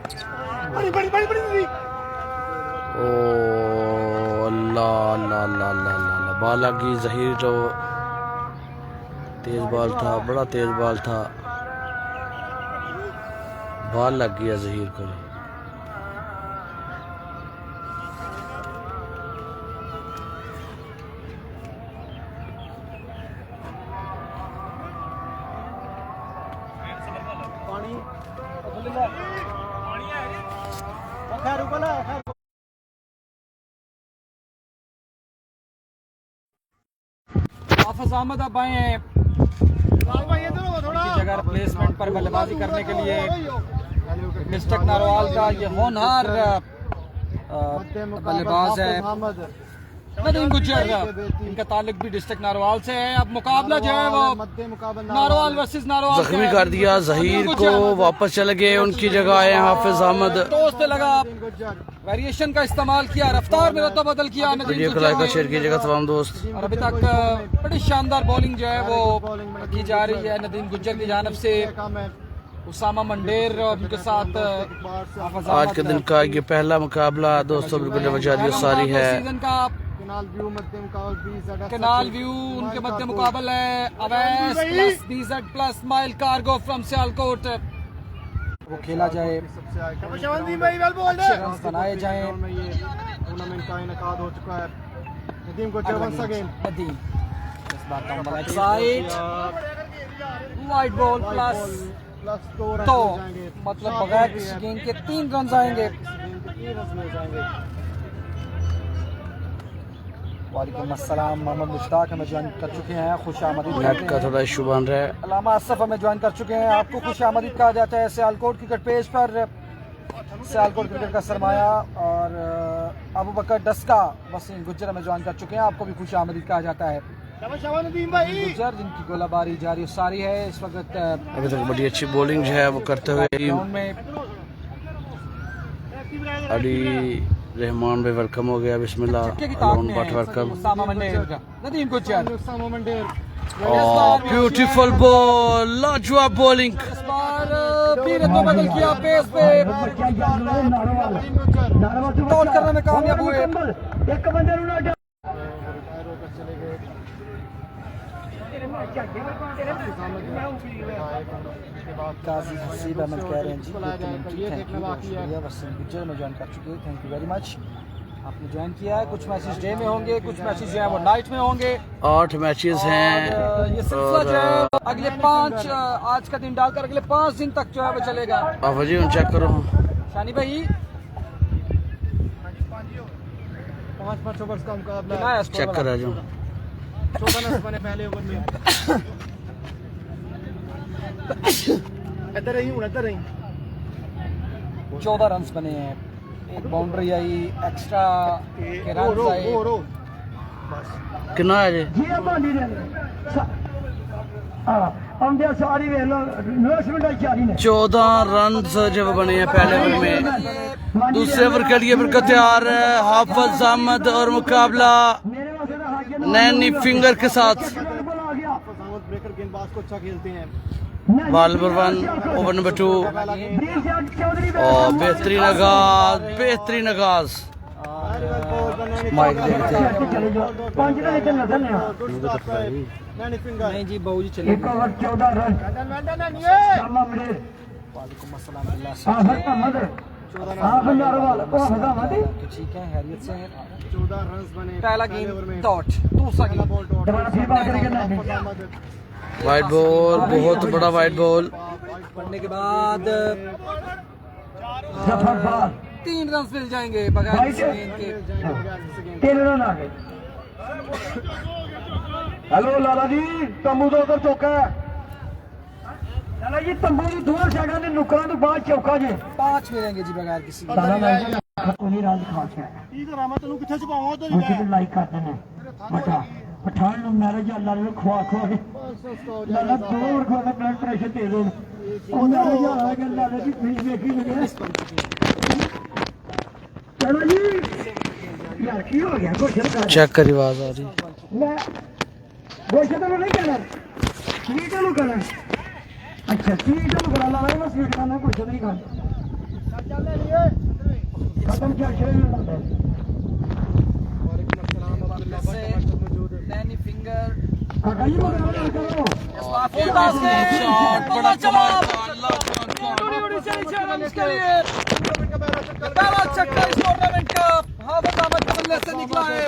ओ अल्लाह अल्लाह अल्लाह अल्लाह, बाल लगी जहीर तो तेज बाल था, बड़ा तेज बाल था, बाल लग गया जहीर को। हाफिज अहमद अब आए हैं जगह रिप्लेसमेंट पर बल्लेबाजी करने के लिए। डिस्ट्रिक्ट नारवाल का ये होनहार बल्लेबाज है नदीम गुज्जर, इनका ताल्लुक भी डिस्ट्रिक्ट नारवाल से है। अब मुकाबला जो है वो नारवाल वर्सेस नारवाल जख्मी कर दिया जहीर को, वापस चले गए, उनकी जगह आए हाफिज अहमद। दोस्त लगा, वेरिएशन का इस्तेमाल किया, रफ्तार में रत्ता बदल किया। वीडियो को लाइक और शेयर कीजिएगा तमाम दोस्त। और अभी तक बड़ी शानदार बॉलिंग जो है वो की जा रही है नदीम गुज्जर की जानिब से। उसामा मंडेर उनके साथ आज के दिन का ये पहला मुकाबला दोस्तों बिल्कुल वजारी सारी है। सीजन का केनाल व्यू उनके मध्य मुकाबला है। Awais plus BZ plus mile cargo from Sialkot वो खेला जाए, अच्छे रन बनाए जाए। टूर्नामेंट का इनेकाद हो चुका है। नदीम गुज्जर वंस अगेन, नदीम इस बार का back side wide ball plus तो मतलब बगैर किसी गेंद के 3 रन आएंगे। वालेकुम अस्सलाम, मोहम्मद मुश्ताक हमें ज्वाइन कर चुके हैं, खुश आमदीद नेट का थोड़ा इशू बन रहा है। अलामा असफ हमें ज्वाइन कर चुके हैं, आपको खुश आमदीद कहा जाता है सियालकोट क्रिकेट पेज पर। सियालकोट क्रिकेट का सरमाया और अबू बकर डस्का वसीम गुज्जर हमें ज्वाइन कर चुके हैं, आपको भी खुश आमदीद कहा जाता है। गुज्जर जिनकी गोलाबारी जारी सारी है इस वक्त, अभी तक बड़ी अच्छी बॉलिंग जो है वो करते हुए ग्राउंड में अली रहमान भाई वेलकम हो गया, बिस्मिल्लाह welcome. Nadeem Gujjar beautiful ball, लाजवाब बॉलिंग। इस बार भी रत्ता बदल किया, पेस पे टॉल करने में कामयाब हुए। काजी हसीब अहमद कह रहे हैं जी थैंक यू, वसीम गुज्जर में ज्वाइन कर चुके हैं, थैंक यू वेरी मच। आपने ज्वाइन किया है, कुछ मैचेस डे में होंगे, कुछ मैचेस जो है वो नाइट में होंगे। 8 मैचेस हैं ये सिलसिला जो है अगले 5 आज का दिन डालकर अगले 5 दिन तक जो है वो चलेगा। आप जी चेक करो शानी भाई 5 ओवर्स का मुकाबला, चेक करा जाओ। 14 रन बने पहले ओवर में। इधर रही, 14 रन बने हैं, एक बाउंड्री आई, एक्स्ट्रा के रन आए। कितना है जी? 14 रन जब बने हैं पहले ओवर में। दूसरे ओवर के लिए फिर तैयार है हाफिज अहमद और मुकाबला नैनी फिंगर के साथ। ब्रेकर गेंदबाज को अच्छा खेलते हैं। बॉल नंबर 1 ओवर नंबर 2 और बेहतरीन आगाज माइक देखते हैं। नहीं जी बहू जी चले। ठीक है, हैरियत से 14 रन बने पहला गेम डॉट, दूसरा वाइट बॉल, बहुत बड़ा वाइट बॉल पढ़ने के बाद 3 रन मिल जाएंगे बगैर किसी गेंद के। 3 रन आ गए। हेलो लाला जी, तंबू तो उधर चौका है। लाला जी तंबू की 2 साइडों के नुकरों तो बाद चौका जे 5 मिलेंगे जी बगैर किसी के। रन खा के लाइक करते हैं बटा पठान मैरिज अल्लाह ने खुआ के लाला 2 ओवर खुआ का ब्लड प्रेशर दे दो। लाला जी फीस देखी मैंने। चलो जी यार की हो गया क्वेश्चन चेक करी आवाज आ रही। मैं क्वेश्चन तो नहीं करना, स्वीट नु करना। अच्छा स्वीट नु करा लाला मैं स्वीट खाना क्वेश्चन नहीं खाना। खत्म क्या शेर नैनी फिंगर काका जी बड़ा करो शॉट बड़ा कमाल का, अल्लाह के लिए पहला छक्का इस टूर्नामेंट का हाफिज अहमद के बल्ले से निकला है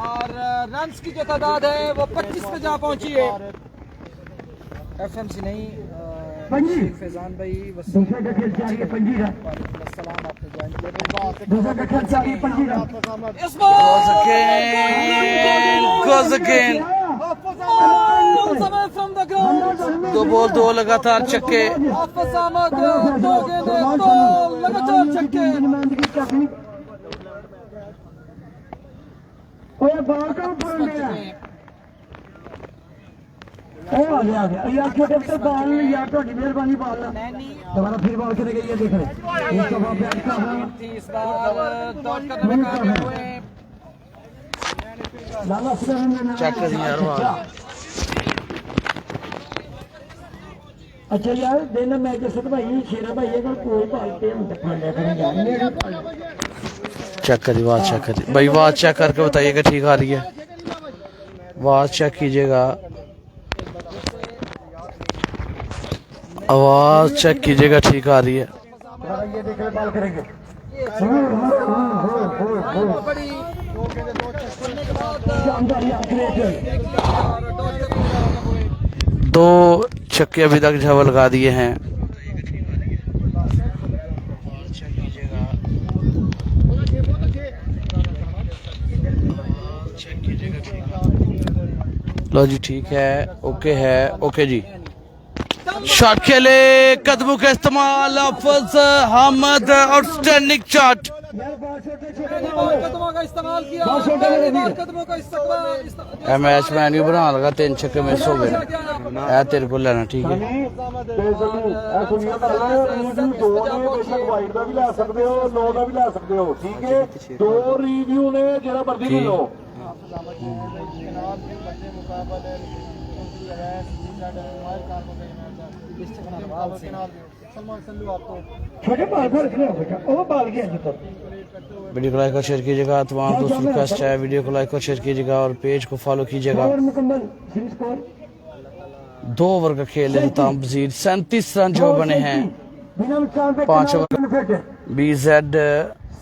और रन्स की जो तादाद है वो 25 पे जा पहुंची है। एफएमसी नहीं पंजी फैजान भाई दूसरे का खेल चाहिए पंजी का सलाम आपने ज्वाइन किया दूसरे का खेल चाहिए पंजी का इस बार goes again from the ground दो बॉल दो लगातार छक्के। हाफिज अहमद दो गेंदें दो लगातार छक्के। ओए बाल का ऊपर गया ओ आ गया यार छोटे से बाल यार थोड़ी मेहरबानी बाल दोबारा फिर बाल चले गई है देख रहे इस दफा बैट का इस बार दौड़ करने में कामयाब हुए लाला सुरेंद्र चेक कर यार बाल। अच्छा यार देना मैच से भाई शेरा भाई अगर कोई पालते हम दिखा लिया करें यार मेरे चेक करिए आवाज चेक करिए भाई, आवाज चेक करके बताइएगा ठीक आ रही है, आवाज चेक कीजिएगा, आवाज चेक कीजिएगा ठीक आ रही है। ये देख रहे बाल करेंगे बड़ी शानदार यार ग्रेट दो छक्के अभी तक झवल लगा दिए हैं। लो जी ठीक है, ओके है, ओके जी। शॉट खेले, कदमों का इस्तेमाल, हाफिज अहमद आउटस्टैंडिंग शॉट। कदमों का इस्तेमाल किया, कदमों का इस्तेमाल। मैच में नहीं बना लगा, 3 छक्के मिस हो गए। ऐ तेरे को लेना ठीक है। वाइड का भी ला सकते हो, नो का भी ला सकते हो, ठीक है। दो रिव्यू ने जरा मर्जी ले लो। छोटे बाल को रखने हो बेटा, वो बाल गया जी तो। वीडियो को लाइक और शेयर कीजिएगा, तमाम दोस्तों रिक्वेस्ट है वीडियो को लाइक और शेयर कीजिएगा और पेज को फॉलो कीजिएगा। मुकम्मल सीरीज स्कोर 2 ओवर का खेल है, इंतजाम पजीर 37 रन जो बने हैं। 5 over BZ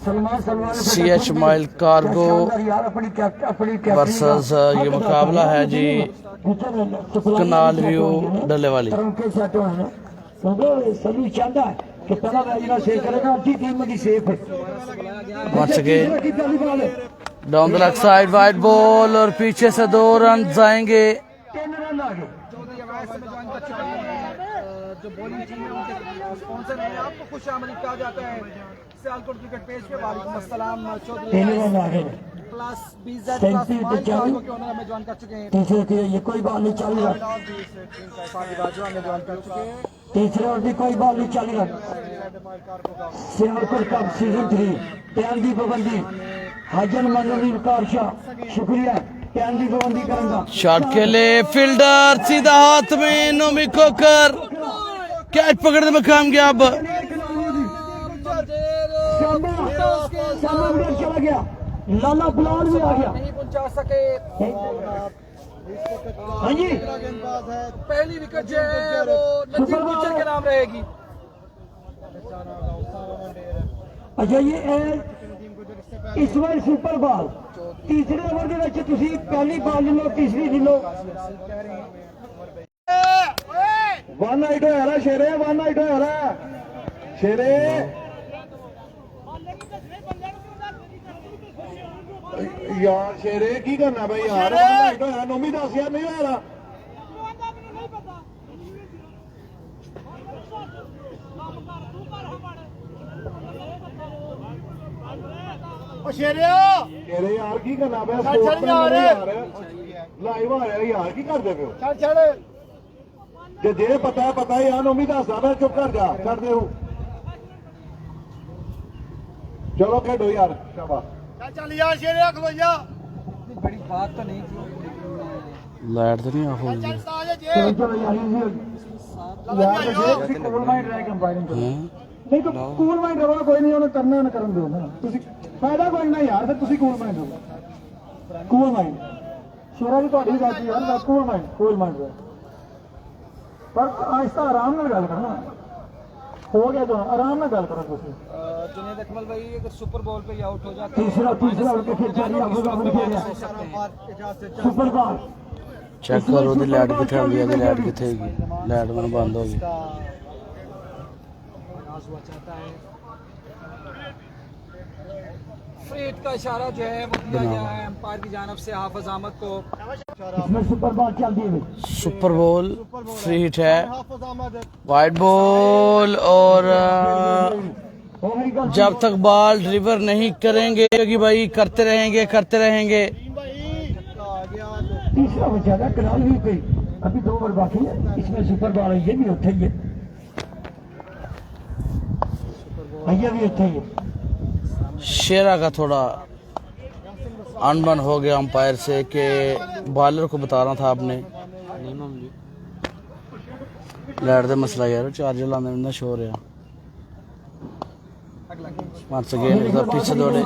CH mile cargo versus ये मुकाबला है जी कनाल व्यू डले वाली। सभी चाहता है कि पहला मैच शेयर करेगा, अच्छी टीम की सेफ है। Once again down the leg side wide ball और पीछे से 2 रन जाएंगे। 3 रन आ गए। जो बॉलिंग टीम है उनके स्पॉन्सर है, आपको खुश आमदीद कहा जाता है सियालकोट क्रिकेट पेज पे। वालेकुम अस्सलाम Chaudhry plus BZ plus mile cargo के ओनर हमें ज्वाइन कर चुके हैं। तीसरे के ये कोई बाल नहीं चल रहा, साजिद राजू हमें ज्वाइन कर चुके हैं। तीसरे और भी कोई बाल नहीं चल रहा। सियालकोट कप सीजन 3 प्यान की पाबंदी हाजन मनोरी कारशाह शुक्रिया प्यान की पाबंदी करूंगा। शॉट खेले, फील्डर सीधा हाथ में, नोमी कोकर कैच पकड़ने में कामयाब। चला गया, लाला बुलाल भी आ गया। नहीं पहुंचा सके। हाँ जी पहली विकेट जो है वो नजीब गुज्जर के नाम रहेगी। अच्छा ये इस बार सुपर बॉल तीसरे ओवर के ਵਿੱਚ ਤੁਸੀਂ पहली बॉल ले लो, तीसरी ले लो। 1 नाइट हो रहा शेरे, 1 नाइट हो रहा शेरे। यार शेरे की करना भाई यार, 1 नाइट हो रहा, नोमी 10 यार नहीं हो रहा। शेरे यार की करना पे लाइव आ रहा यार, की करते पे जे पता है यार, नोमी दसदा मैं चुप कर जा कर दे। चलो खेडो यार, शाबाश चल यार शेरे खलोइया। बड़ी बात तो नहीं थी, लाइट तो नहीं ऑफ हो गई। चलो यार, ਯਾਰ ਜੇ ਤੁਸੀਂ ਕੂਲ ਮਾਈਂਡ ਰਹਿ ਕੰਪਾਈਰਿੰਗ ਕਰੋ ਨਹੀਂ ਤਾਂ ਕੂਲ ਮਾਈਂਡ ਰਹੋ ਕੋਈ ਨਹੀਂ ਉਹਨੇ ਕਰਨਾ ਉਹਨੇ ਕਰਨ ਦਿਓ ਨਾ ਤੁਸੀਂ ਫਾਇਦਾ ਕੋਈ ਨਾ ਯਾਰ ਫਿਰ ਤੁਸੀਂ ਕੂਲ ਮਾਈਂਡ ਰਹੋ ਕੂਲ ਮਾਈਂਡ ਸ਼ੇਰਾ ਦੀ ਤੁਹਾਡੀ ਗੱਲ ਯਾਰ ਮੈਂ ਕੂਲ ਮਾਈਂਡ ਰਹੋ ਪਰ ਆਹਿਸਤਾ ਆਰਾਮ ਨਾਲ ਗੱਲ ਕਰਨਾ हो गया तो आराम में गल करो तुसी जुनैद अकमल भाई अगर सुपर बॉल पे आउट हो जाते तीसरा उनके फिर जारी अबू बकर खेल सुपर बॉल चेक करो दी लाइट किथे होगी है लाइट किथे होगी लाइट में बंद हो गई चाहता है फ्रीट का इशारा जो है वो दिया गया है अंपायर की जानब से हाफिज अहमद को इसमें सुपर बॉल चल दी है सुपर बॉल फ्री हिट है वाइड बॉल और जब तक बॉल ड्रिवर नहीं करेंगे क्योंकि भाई करते रहेंगे तीसरा बचा था कनाल भी गई अभी 2 ओवर बाकी है इसमें सुपर बॉल है ये भी उठेंगे ये भी उठेंगे शेरा का थोड़ा अनबन हो गया अंपायर से कि बॉलर को बताना था आपने लाइट का मसला यार चार्जर लाने में ना शोर है once again is the पीछे दौड़े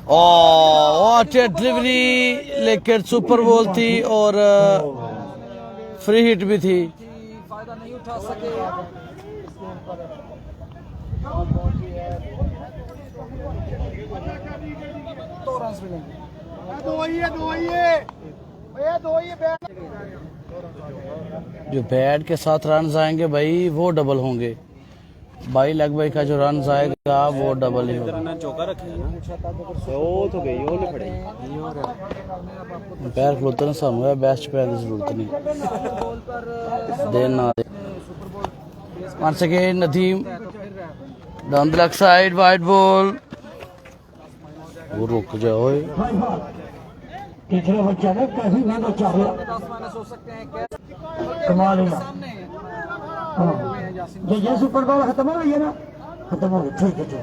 व्हाट ए डिलीवरी लेकर सुपर बॉल थी और फ्री हिट भी थी फायदा नहीं उठा सके जो बैट के साथ रन आएंगे भाई वो डबल होंगे भाई लेग भाई का जो रन आएगा वो डबल ही होगा पैर खलोते ना सामने बेस्ट पैर की जरूरत नहीं देना once again Nadeem down the left side wide ball वो रुक जाओ तीसरा बच्चा है काफी महंगा चाह रहा सोच सकते हैं कमाल है सामने ये सुपर बॉल खत्म हो गई है ना खत्म हो गई ठीक है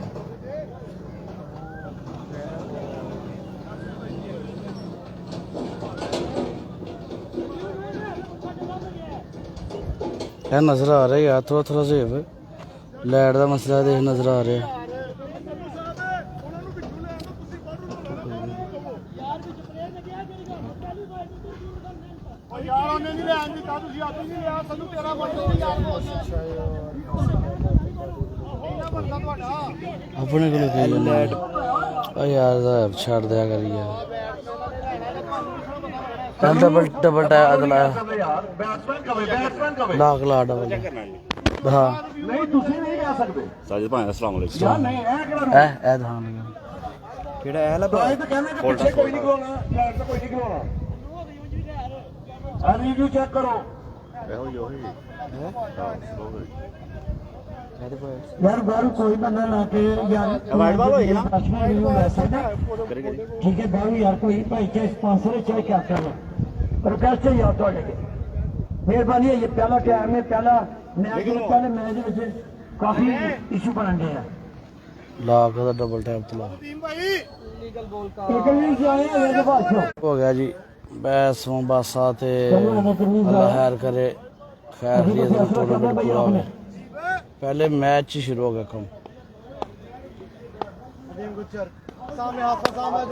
है नजर आ रहा है यार थोड़ा से लाइट का मसला देख नजर आ रहा है अपने को यार छड़ दिया करी डबल लाख ला डबल हाँ नहीं तुसी नहीं जा सकते साजिद भाई अस्सलाम वालेकुम यार नहीं है धान केड़ा है ला भाई तो कहने के पीछे कोई नहीं खलोना लाइट तो कोई नहीं खलोना आ रिव्यू चेक करो यार बारू कोई बंदा ना के यार वाइड बॉल होएगी ना रिव्यू ले सकता ठीक है बारू यार कोई भाई के स्पॉन्सर चाहे क्या कर रहा रिक्वेस्ट है यार ਤੁਹਾਡੇ के मेहरबानी है ये पहला टाइम है पहला मैच पहले मैच में काफी इशू बन गए हैं लाख का डबल टैप तो ला लीगल बॉल का हो गया जी बस बस आते अल्लाह खैर करे खैर टूर्नामेंट पूरा हो गया पहले मैच ही शुरू हो गया कम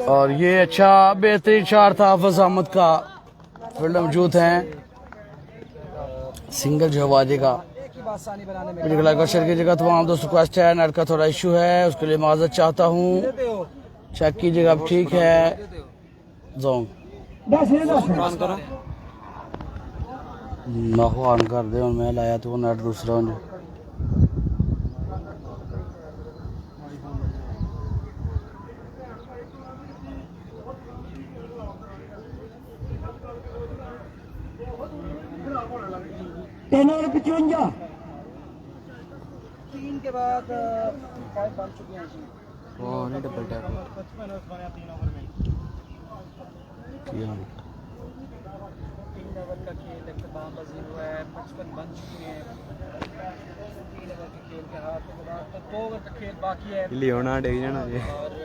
और ये अच्छा बेहतरीन शॉट था हाफिज अहमद का फील्ड मौजूद हैं सिंगल जो वादी का क्वेश्चन की जगह तमाम दोस्तों रिक्वेस्ट है नेट का थोड़ा इशू है उसके लिए माजरत चाहता हूँ चेक कीजिएगा अब ठीक है जोन ना हो ऑन कर दे और मैं लाया तो वो नेट दूसरा हो और 55 3 के बाद 5 बन चुके हैं जी वो नहीं डबल टैप 55 और 3 ओवर में किया 3 ओवर का खेल इख्तिताम पजीर हुआ है 55 बन चुके हैं 3 ओवर के खेल के हाथ के बाद 2 ओवर का खेल बाकी है लियोना डेग जाना जी और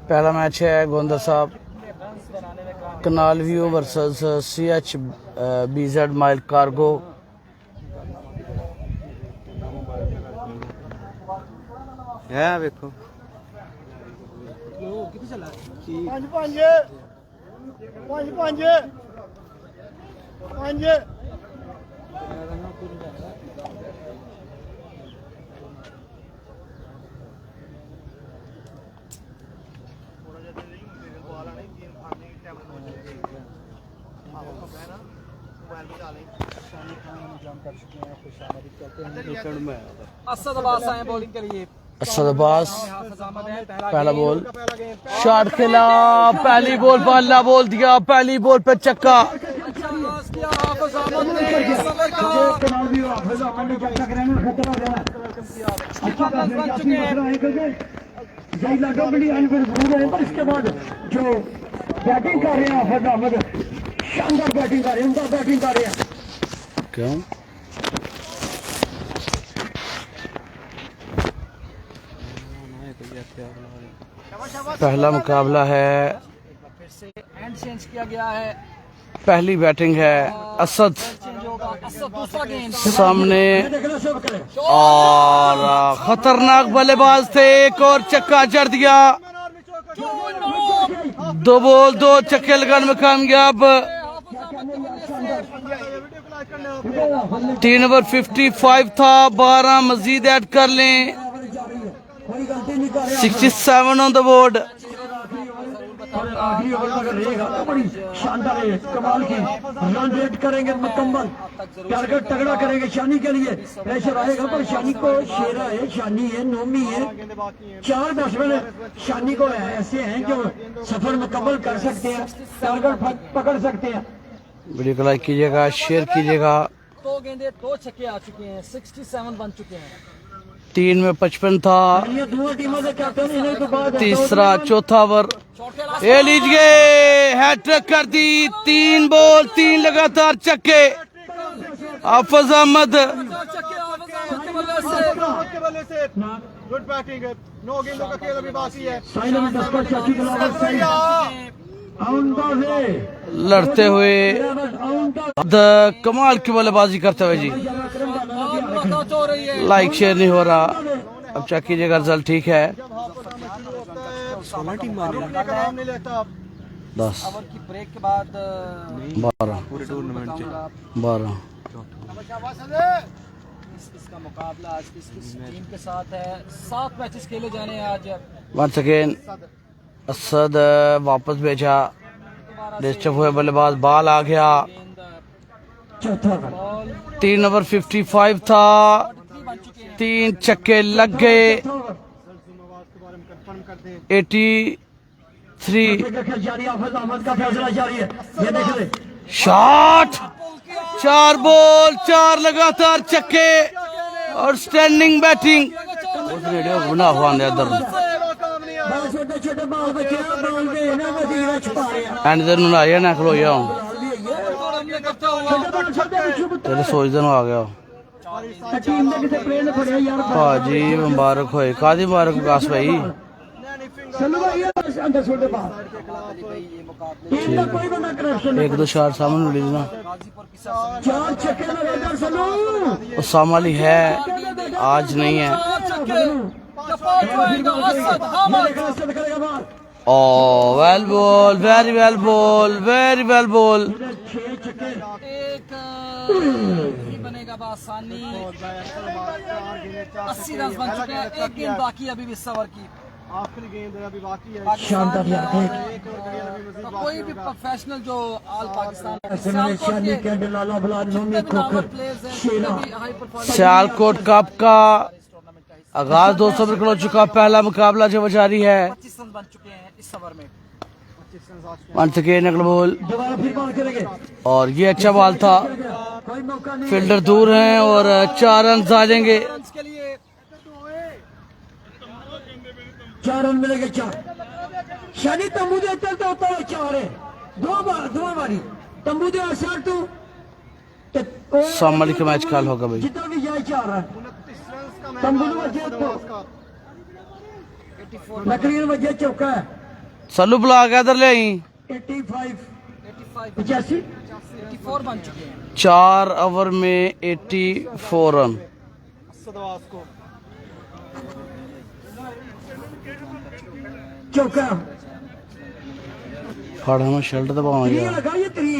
पहला मैच है गोंदा साहब रन्स बनाने में काम canal view versus CH BZ mile cargo है देखो कितने चला है? 5 असद अब्बास आए बॉलिंग के लिए। असद अब्बास हाफिज अहमद है, पहला बॉल, शॉट खेला, पहली बॉल पहला बोल दिया, पहली बॉल पे छक्का। अच्छा पास किया हाफिज अहमद ने, सबर का कमाल भी हाफिज अहमद ने चक्का कराने खतरा हो जाना अच्छा रन बन चुके हैं। यही लगा बड़ी अनबिल है, पर इसके बाद जो बैटिंग कर रहे हैं हाफिज अहमद, शानदार बैटिंग कर रहे हैं, उनका बैटिंग कर रहे हैं। क्यों? पहला मुकाबला है, फिर से एंड चेंज किया गया है, पहली बैटिंग है असद चेंज होगा। असद दूसरा गेंद सामने और खतरनाक बल्लेबाज थे, एक और छक्का जड़ दिया। 2 बॉल 2 छक्के लगाने में कामयाब। 3 ओवर 55 था, 12 मजीद ऐड कर लें। 67 ऑन द बोर्ड। आखिरी ओवर तक रहेगा तो बड़ी शानदार है, कमाल की रन रेट करेंगे मुकम्मल, टारगेट तगड़ा करेंगे शानी के लिए। प्रेशर आएगा पर शानी को शेरा है, शानी है, नोमी है, 4 बैट्समैन शानी को ऐसे हैं जो सफर मुकम्मल कर सकते हैं, टारगेट पकड़ सकते हैं। वीडियो को लाइक कीजिएगा, शेयर कीजिएगा। 2 गेंदे 2 छक्के आ चुके हैं, 67 बन चुके हैं। 3 में 55 था, ये दोनों टीमों से कैप्टन इन्हें तो बाद तीसरा चौथा ओवर ये लीजिए, हैट्रिक कर दी। 3 बॉल 3 लगातार छक्के। हाफिज अहमद गुड बैटिंग, 9 गेंदों का खेल अभी बाकी है। लड़ते हुए कमाल की बल्लेबाजी करते हुए जी। लाइक शेयर नहीं हो रहा, अब चेक कीजिएगा, रिजल्ट ठीक है। 10 ओवर की ब्रेक के बाद 12 12 इसका मुकाबला आज की इस टीम के साथ है। 7 मैचेस खेले जाने हैं आज। वंस अगेन असद वापस भेजा, डिस्टर्ब हुए बल्लेबाज, बॉल आ गया। 3 ओवर 55 था, 3 छक्के लग गए। 83 शॉट, 4 बॉल 4 लगातार छक्के और स्टैंडिंग बैटिंग। उस रेडियो गुना हुआ अंदर छोटे छोटे बाल बच्चे बॉल पे ना मदीना छुपा रहे हैं। एंड दिन आया ना खलोया हूं तेरे सोच दिन आ गया टीम ने किसे प्लेयर ने फड़िया यार। भाजी मुबारक होए, कादी मुबारक विकास भाई। चलो भाई अंदर छोटे बाल टीम का कोई बंदा करप्शन 1-2 शॉट सामने मिली ना, 4 छक्के लगातार सलू उसामा अली है, आज नहीं है। Oh well ball, very well ball, very well ball. एक बनेगा बआसानी। 80 रन बन चुके हैं, एक गेंद बाकी अभी भी इस ओवर की। आखिरी गेंद अभी बाकी है। शानदार यार तो कोई भी प्रोफेशनल जो ऑल पाकिस्तान शानी के लाला बलाल नोमी खोखर शेरा सियालकोट कप का आगाज 200 पर हो चुका, पहला मुकाबला जो जारी है। 25 रन बन चुके हैं इस ओवर में। वंस अगेन अगला बॉल, दोबारा फिर बॉल करेंगे, और ये अच्छा बॉल था। कोई मौका नहीं। फील्डर दूर हैं और 4 रन आ जाएंगे। रन्स के लिए 4 रन मिलेंगे, 4 शानी तंबू दे चलता होता है, 4 है। 2 बारी तंबू दे असर तो साम अली का मैच कल होगा भाई। जितना भी जाए 4 रन तंबू में वजह तो लकड़ी में वजह चौका है। सल्लू बुला के इधर ले आई। 85 84 बन चुके हैं। 4 ओवर में 84 रन। चौका फाड़ा में शर्ट दबावा ये यार लगा ये त्री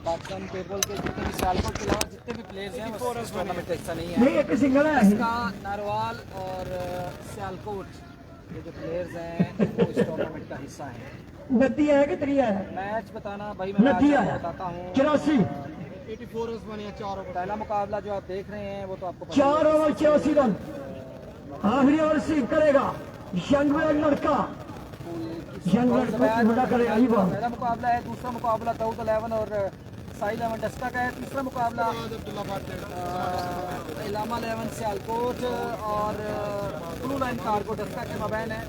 पाकिस्तान पेबल के जितने भी सियालकोट के अलावा जितने भी प्लेयर्स हैं वो इस टूर्नामेंट का हिस्सा नहीं है। नहीं एक सिंगल है इसका नारवाल और सियालकोट ये जो प्लेयर्स हैं वो इस टूर्नामेंट का हिस्सा हैं। नदिया है कि त्रिया है मैच बताना भाई मैं नदिया आपको है बताता हूँ। 84 84 रन बने हैं 4 ओवर। पहला मुकाबला जो आप देख रहे हैं वो तो आपको पता 4 ओवर 84 रन आखिरी ओवर रिसीव करेगा यंग लड़का यंग लड़का बड़ा करेगा ये बात पहला मुकाबला है। दूसरा मुकाबला दाऊद 11 और साई 11 डस्का का है। तीसरा मुकाबला इलामा 11 सियालकोट और ब्लू लाइन कार्गो डस्का के मबैन है।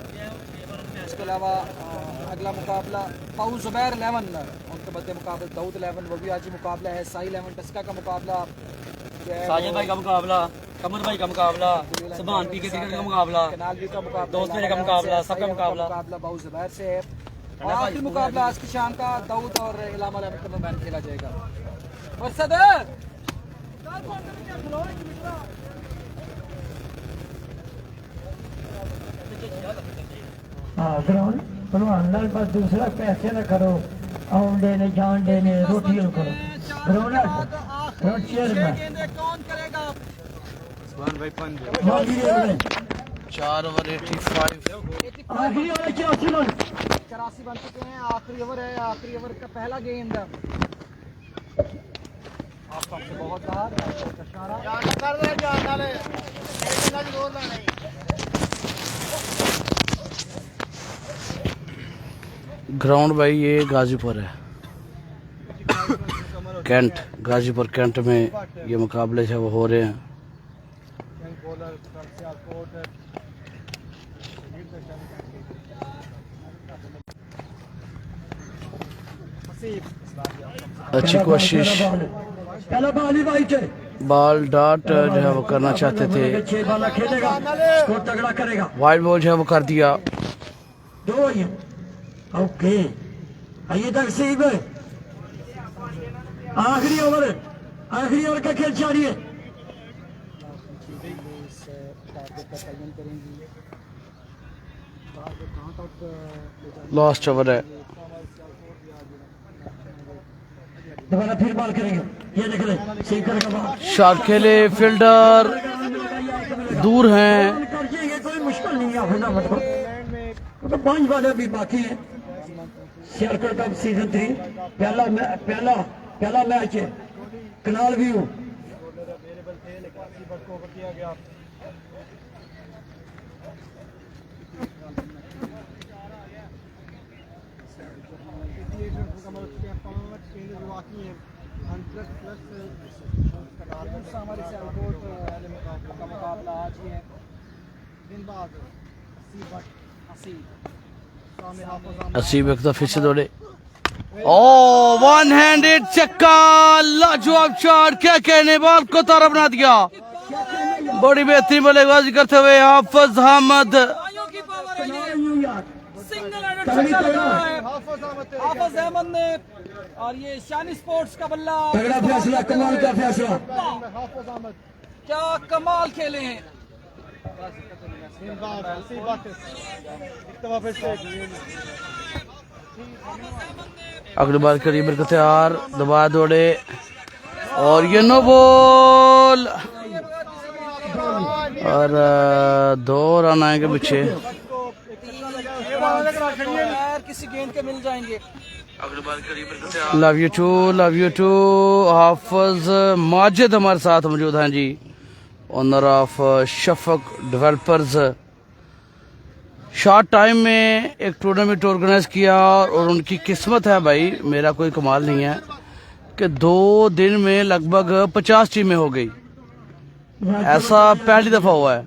इसके अलावा अगला मुकाबला पाऊ जुबैर 11 उनके मध्य मुकाबला दाऊद 11 वो भी आज ही मुकाबला है। साई 11 डस्का का मुकाबला जो है साजिद भाई का मुकाबला, कमर भाई का मुकाबला, सुभान पी के क्रिकेट का मुकाबला, कनालवी का मुकाबला, दोस्त मेरे का मुकाबला, सबका मुकाबला। बाऊ जुबैर से है। और आखिरी मुकाबला आज की शाम का दाऊद और इलामा 11 के मैच खेला जाएगा। और सदर हाँ ग्राउंड भलवान लाल बस दूसरा पैसे ना करो आउन देने जान देने रोटी करो ग्राउंड ग्राउंड चेयर में कौन करेगा? चार ओवर 85 आखिरी ओवर 84 रन 84 बन चुके हैं। आखिरी ओवर है। आखिरी ओवर का पहला गेंद आप सबसे बहुत बाहर इशारा ग्राउंड भाई ये गाजीपुर है कैंट गाजीपुर कैंट में ये मुकाबले जो वो हो रहे हैं। बॉलर सियालकोट अच्छी कोशिश पहला बॉल ही वाइट है बॉल डॉट जो है वो करना चाहते थे 6 बॉल खेलेगा स्कोर तगड़ा करेगा वाइड बॉल जो है वो कर दिया। 2 ही ओके आइए तक सही है आखिरी ओवर का खेल जारी है लास्ट ओवर है। दोबारा फिर बॉल करेंगे ये देख ले सही करेगा बॉल शॉट खेले फील्डर दूर हैं। कर जाएंगे कोई मुश्किल नहीं है होना मतलब तो 5 बॉल अभी बाकी है सियालकोट कप सीजन 3 पहला मैच है कनाल व्यू हमारे सियालकोट का मुकाबला आज ही है। दिन बाद असीब एक तो फिर से दौड़े ओ वन हैंडेड चक्का लाजवाब शॉट क्या कहने बॉल को तारा बना दिया। बड़ी बेहतरीन बल्लेबाजी करते हुए हाफिज अहमद हाफिज अहमद ने और ये शानी स्पोर्ट्स का बल्ला तगड़ा फैसला कमाल का फैसला क्या कमाल खेले हैं। अगली बार करीब को तैयार दबा दौड़े और ये नो बॉल और 2 रन आएंगे पीछे। किसी गेंद के मिल जाएंगे। Love you too Hafiz Majid हमारे साथ मौजूद हैं जी owner of Shafaq developers. Short time में एक टूर्नामेंट ऑर्गेनाइज किया और उनकी किस्मत है भाई मेरा कोई कमाल नहीं है कि 2 दिन में लगभग 50 टीमें हो गई। ऐसा पहली दफा हुआ है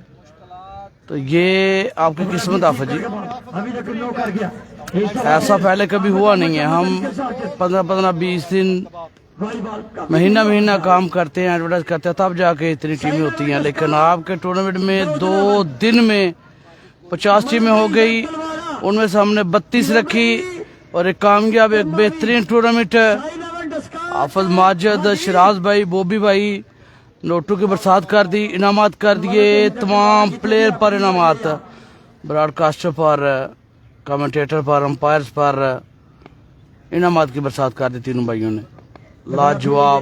तो ये आपकी किस्मत आफत जी अभी तक 9 कर गया ऐसा पहले कभी हुआ नहीं है। हम 15-20 दिन महीना काम करते हैं एडवर्टाइज करते हैं तब जाके इतनी टीमें होती हैं। लेकिन आपके टूर्नामेंट में 2 दिन में 50 टीमें हो गई। उनमें से हमने 32 रखी और एक कामयाब एक बेहतरीन टूर्नामेंट हाफिज माजिद शराज भाई बोबी भाई नोटों की बरसात कर दी, इनामात कर दिए तमाम प्लेयर पर, इनामात ब्रॉडकास्टर पर, कमेंटेटर पर, अंपायर्स पर इनामात की बरसात कर दी तीनों भाइयों ने। लाजवाब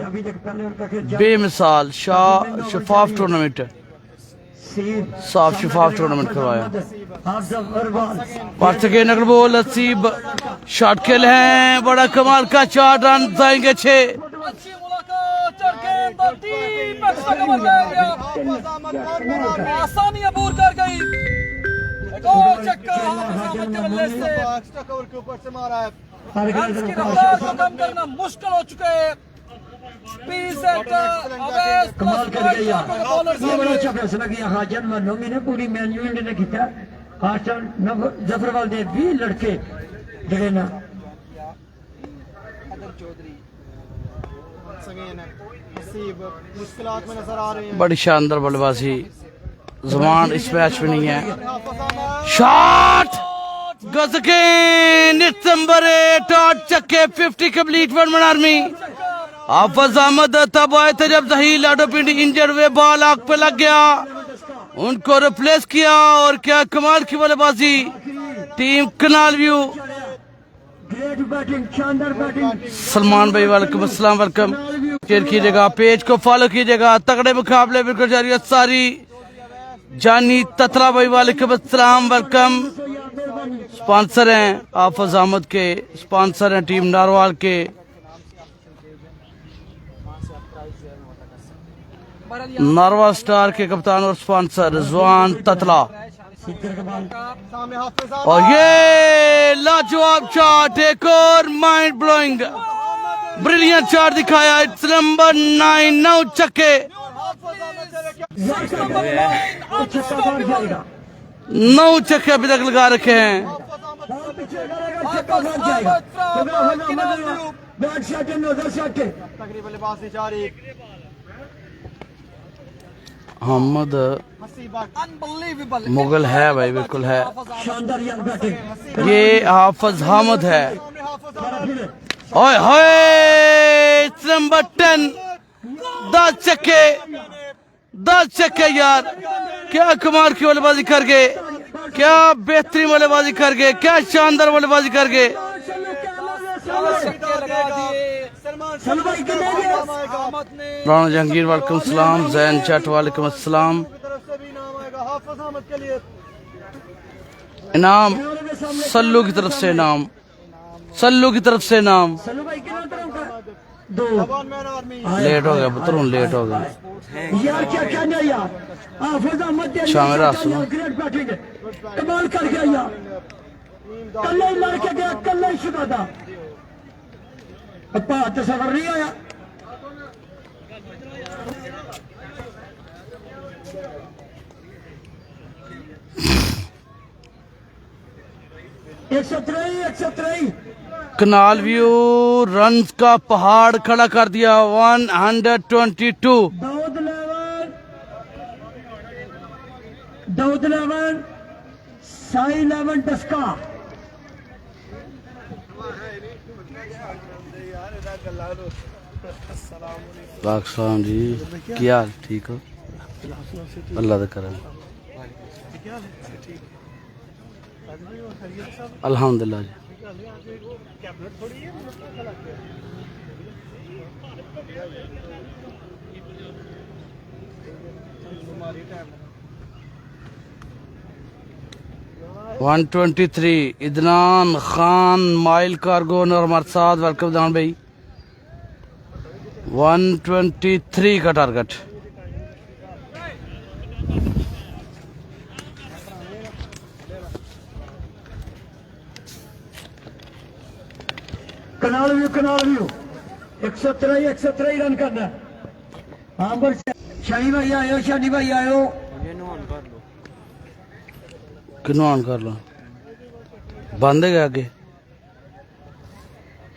बेमिसाल शफाफ टूर्नामेंट, साफ शफाफ टूर्नामेंट करवाया। नगर बोल नसीब शॉट खेल हैं, बड़ा कमाल का 4 रन जाएंगे 6। आसानी अबूर कर गई, एक और छक्का के बल्ले से एक्स्ट्रा कवर के ऊपर से मारा है। रन्स की रफ्तार को कम करना मुश्किल हो चुका है। कमाल कर गया बड़ा अच्छा फैसला किया हाजन मनोमी ने, पूरी मैन यूनिट ने किया। हासन जफरवाल दे 20 लड़के जड़े ना मुश्किलात में नजर आ रही है। बड़ी शानदार बल्लेबाजी जमान इस मैच में नहीं है। शॉट गज अगेन, इट्स नंबर 8 8 छक्के 50 कंप्लीट वन मैन आर्मी। हाफिज अहमद तब आए थे जब जहील लाडोपिंडी इंजर्ड हुए, बॉल आंख पे लग गया, उनको रिप्लेस किया और क्या कमाल की बल्लेबाजी टीम कनाल व्यू। ग्रेट बैटिंग, शानदार बैटिंग। सलमान भाई वालेकुम अस्सलाम, वेलकम। शेयर कीजिएगा, पेज को फॉलो कीजिएगा। तगड़े मुकाबले बिल्कुल जारी है सारी। जानी ततरा भाई वालेकुम अस्सलाम, वेलकम। स्पॉन्सर हैं हाफिज अहमद के, स्पॉन्सर हैं टीम नारवाल के। नारवा स्टार के कप्तान और स्पॉन्सर रिजवान ततला। सामने हाफिज और ये लाजवाब शॉट, एक और माइंड ब्लोइंग ब्रिलियंट शॉट दिखाया। इट्स नंबर 9 9 छक्के 9 छक्के अभी तक लगा रखे हैं। तकरीबन बल्लेबाजी जारी। मोहम्मद अनबिलीवेबल मुगल है भाई, बिल्कुल है। शानदार यंग बैटिंग। ये हाफिज अहमद है। ओए होए, इट्स नंबर 10 10 छक्के 10 छक्के यार, क्या कमाल की बल्लेबाजी कर गए, क्या बेहतरीन बल्लेबाजी कर गए, क्या शानदार बल्लेबाजी कर गए। राणा जहांगीर वालेकुम सलाम, जैन चट वालेकुम अस्सलाम। इनाम सल्लू की तरफ से, इनाम सल्लू की तरफ से इनाम। लेट हो गया पुत्र, लेट हो गया। यार क्या कहना यार, हाफिज अहमद शामिर सुनो, ग्रेट बैटिंग, कमाल कर गया यार, कल ही लड़के गया, कल ही शुदा था, हाथ सफर नहीं आया। एक सौ त्रही कनाल व्यू रन का पहाड़ खड़ा कर दिया। 122 दाऊद 11 साई 11 डस्का। पाकिस्तान जी क्या हाल, ठीक हो? अल्लाह का करम, अल्हम्दुलिल्लाह जी। वन 123 इदनान खान माइल कार्गो और हमारे साथ, वेलकम दान भाई। 123 का टारगेट। कनाल व्यू 113 रन करना। हाँ बस शानी भाई आयो, शानी भाई आयो, किन्नू ऑन कर लो, बंद है आगे।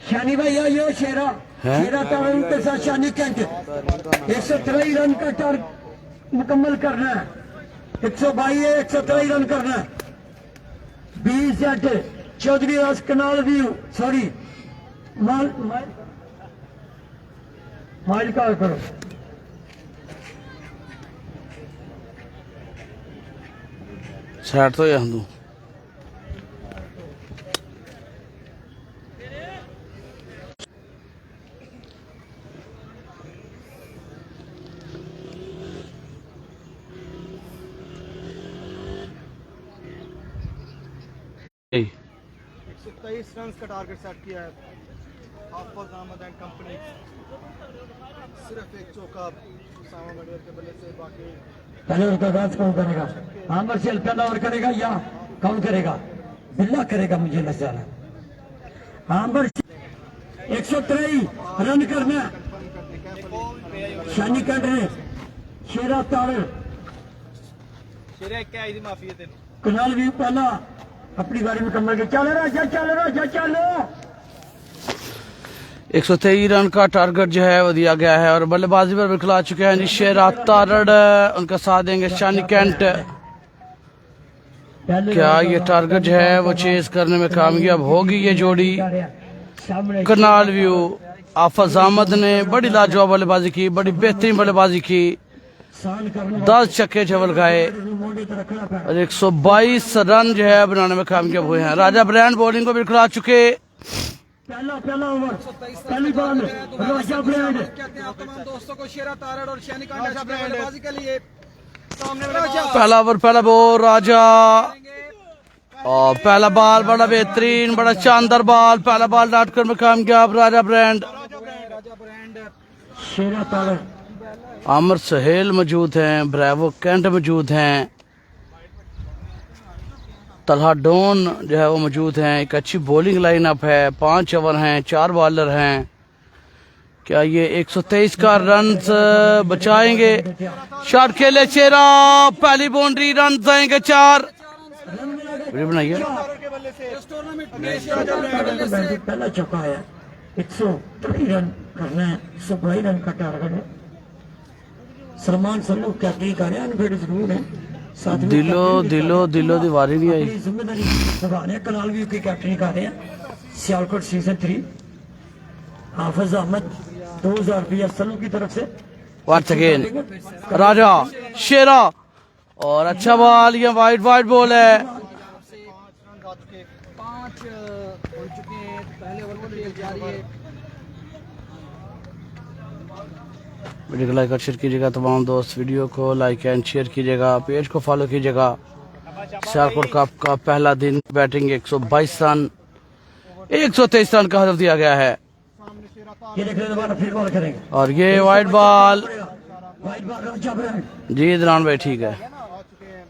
शानी भाई आयो, शेरा हैं? शेरा टारन के साथ शानी कैंट 113 रन का टारगेट मुकम्मल करना है। 122 है, 113 रन करना है। 20 सेट चौधरी राज कनाल व्यू, सॉरी माइल का करो। साइड तो यहाँ दूँ Hey. 123 रन का टारगेट सेट किया है हाफिज अहमद एंड कंपनी। सिर्फ एक चौका उसामा मडियर के बल्ले से, बाकी पहले उसका आगाज कौन करेगा? आमर शेल पहला ओवर करेगा या कौन करेगा? बिल्ला करेगा, मुझे लग जा रहा है। आमर 123 रन करना, शानी कट है, शेरा ताड़ शेरे क्या है माफी है कुनाल भी पहला अपनी गाड़ी मुकम्मल की। चल रहा चलो 123 रन का टारगेट जो है वो दिया गया है और बल्लेबाजी पर बिखला चुके हैं जी शेरा तारड़, उनका साथ देंगे शानी कैंट। क्या ये टारगेट जो है वो चेज करने में कामयाब होगी ये जोड़ी? करनाल व्यू हाफिज अहमद ने बड़ी लाजवाब बल्लेबाजी की, बड़ी बेहतरीन बल्लेबाजी की, 10 छक्के छवल खाए और 122 रन जो है बनाने में कामयाब हुए हैं। राजा ब्रांड बॉलिंग को बिखला चुके। पहला ओवर पहली बॉल राजा ब्रांड। कहते हैं आप तमाम दोस्तों को शेरा तारड़ और शैनी कांडा बल्लेबाजी के लिए सामने राजा पहला ओवर पहला बॉल राजा और पहला बॉल बड़ा बेहतरीन, बड़ा शानदार बॉल, पहला बॉल डॉट कर में कामयाब राजा ब्रांड। शेरा तारड़, आमर सहेल मौजूद हैं, ब्रेवो कैंट मौजूद हैं, तलहा डोन जो है वो मौजूद हैं। एक अच्छी बॉलिंग लाइनअप है, 5 ओवर हैं, 4 बॉलर हैं। क्या ये 123 का रन बचाएंगे? शॉट खेले शेरा, पहली बाउंड्री, रन आएंगे 4। वीडियो बनाइए। पहला चौका है, 123 रन करना है, 122 रन का टारगेट है। सलमान सल्लू क्या ठीक कर रहे हैं, अनफिट जरूर है, साथ में दिलो दीवारी नहीं आई। अपनी जिम्मेदारी निभाने कनाल व्यू की कैप्टनी कर रहे हैं। सियालकोट सीजन 3 हाफिज अहमद 2000 रुपया सल्लू की तरफ से। वंस अगेन राजा शेरा और अच्छा बॉल, ये वाइड बॉल है। 5 हो चुके हैं, पहले ओवर को खेल जारी है। वीडियो को लाइक और शेयर कीजिएगा तमाम दोस्त, वीडियो को लाइक एंड शेयर कीजिएगा, पेज को फॉलो कीजिएगा। सियालकोट कप का पहला दिन, बैटिंग 122 रन, 123 रन का हदफ दिया गया है ये देख रहे दोबारा फिर बॉल करेंगे और ये वाइड बॉल। राजा ब्रांड। जी इमरान भाई ठीक है। आ चुके हैं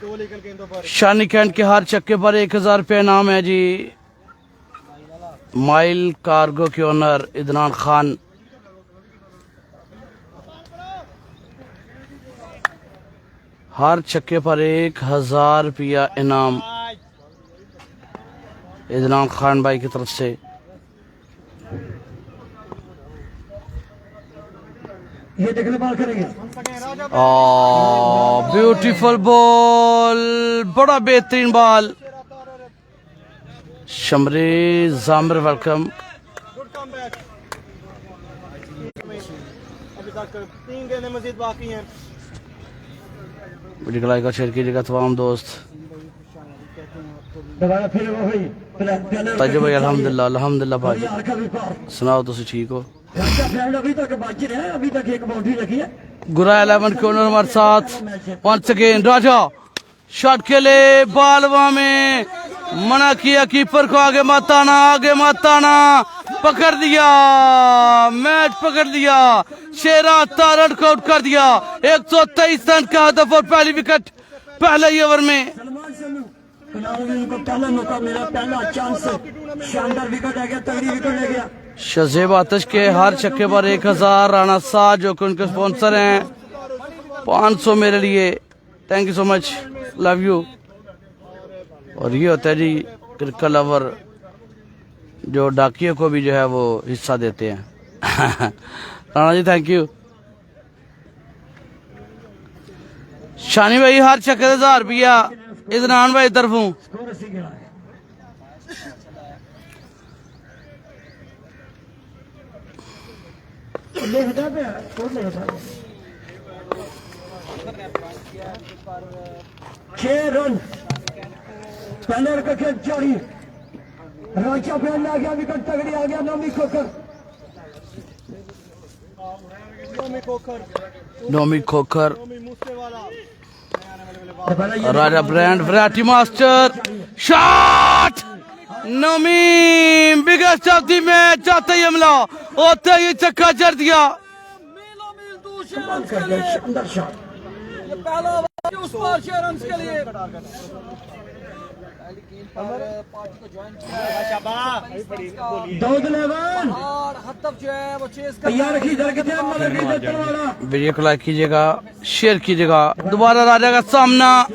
2 लीगल गेंदों पर। शानी कैंट के हर छक्के पर 1000 रुपये इनाम है जी। माइल कार्गो के ओनर इदनान खान। हर छक्के पर 1000 रुपया इनाम इदनान खान भाई की तरफ से। ये देखने बॉल करेंगे ब्यूटीफुल बॉल, बड़ा बेहतरीन ball. शमरी Jamir welcome. Good comeback. अभी तक 3 गेंदें मजीद बाकी हैं। वीडियो को लाइक और शेयर कीजिएगा तमाम दोस्त। दोबारा फिर वो हुई ताजो भाई अल्हम्दुलिल्लाह भाई, यार का व्यापार। सुनाओ तुम ठीक हो? राजा ब्रांड अभी तक बाकी है, अभी तक एक बाउंड्री लगी है। गुरा 11 के ओनर हमारे साथ। वंस अगेन राजा शॉट खेले, बालवा में मना किया कीपर को, आगे मत आना, पकड़ दिया, मैच पकड़ दिया। शेरा तारड़ को आउट कर दिया। 123 रन का हदफ और पहली विकेट पहले ही ओवर में। सलमान सल्लू कनाल को पहला मौका मिला, पहला चांस, शानदार विकेट आ गया, तगड़ी विकेट ले गया। शजेब आतिश के हर छक्के पर 1000। राणा शाह जो कि उनके स्पॉन्सर हैं, 500 मेरे लिए, thank you so much, love you. और ये होता है जी क्रिकेट लवर जो डाकियों को भी जो है वो हिस्सा देते हैं। Rana ji thank you. शानी भाई हर छक्के 1000 रुपया इदनान भाई तरफों। स्कोर ऐसे गिरा है। लिखता पे स्कोर लिखता है 6 रन पहले रख के जारी राजा फैन आ गया, विकेट तगड़ी आ गया, Nomi Khokar Nomi Khokhar, Nomi Moosewala Raja brand, variety master, shot, Nomi biggest of the match, आते ही हमला, होते ही चक्का जड़ दिया। शानदार शॉट। उस पार शेयर रन्स के लिए पार्टी को ज्वाइन किया दाऊद लेवन और हतफ जो है वो चेस कर तैयार रखी दरकते हैं, मगर की देते वाला वीडियो को लाइक कीजिएगा, शेयर कीजिएगा। दोबारा राजा का सामना,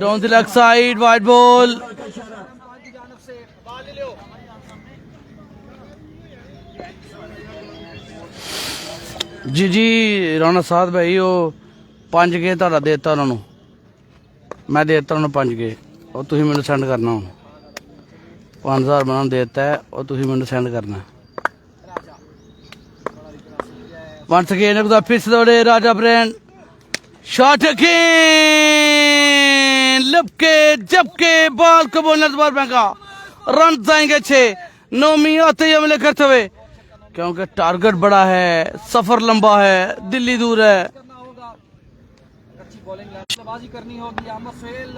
down the leg side, wide ball, जी जी राणा साहब भाई वो 5 गे ਤੁਹਾਡਾ ਦੇਤਾ ਉਹਨਾਂ ਨੂੰ, ਮੈਂ ਦੇਤਾ ਉਹਨਾਂ ਨੂੰ 5 ਗੇ, ਉਹ ਤੁਸੀਂ ਮੈਨੂੰ ਸੈਂਡ ਕਰਨਾ ਹੁਣ 5000 ਮੈਂ ਉਹਨਾਂ ਨੂੰ ਦੇਤਾ ਹੈ, ਉਹ ਤੁਸੀਂ ਮੈਨੂੰ ਸੈਂਡ ਕਰਨਾ। वंस अगेन एक पिच दौड़े राजा ब्रांड, शॉट अगेन, लपके जबके बॉल को बोलने दोबारा फेंका, रन जाएंगे 6। नोमी आते ही हमले करते हुए, क्योंकि टारगेट बड़ा है, सफर लंबा है, दिल्ली दूर है। करना होगा, अच्छी बॉलिंग बल्लेबाजी करनी होगी। अहमद सोहेल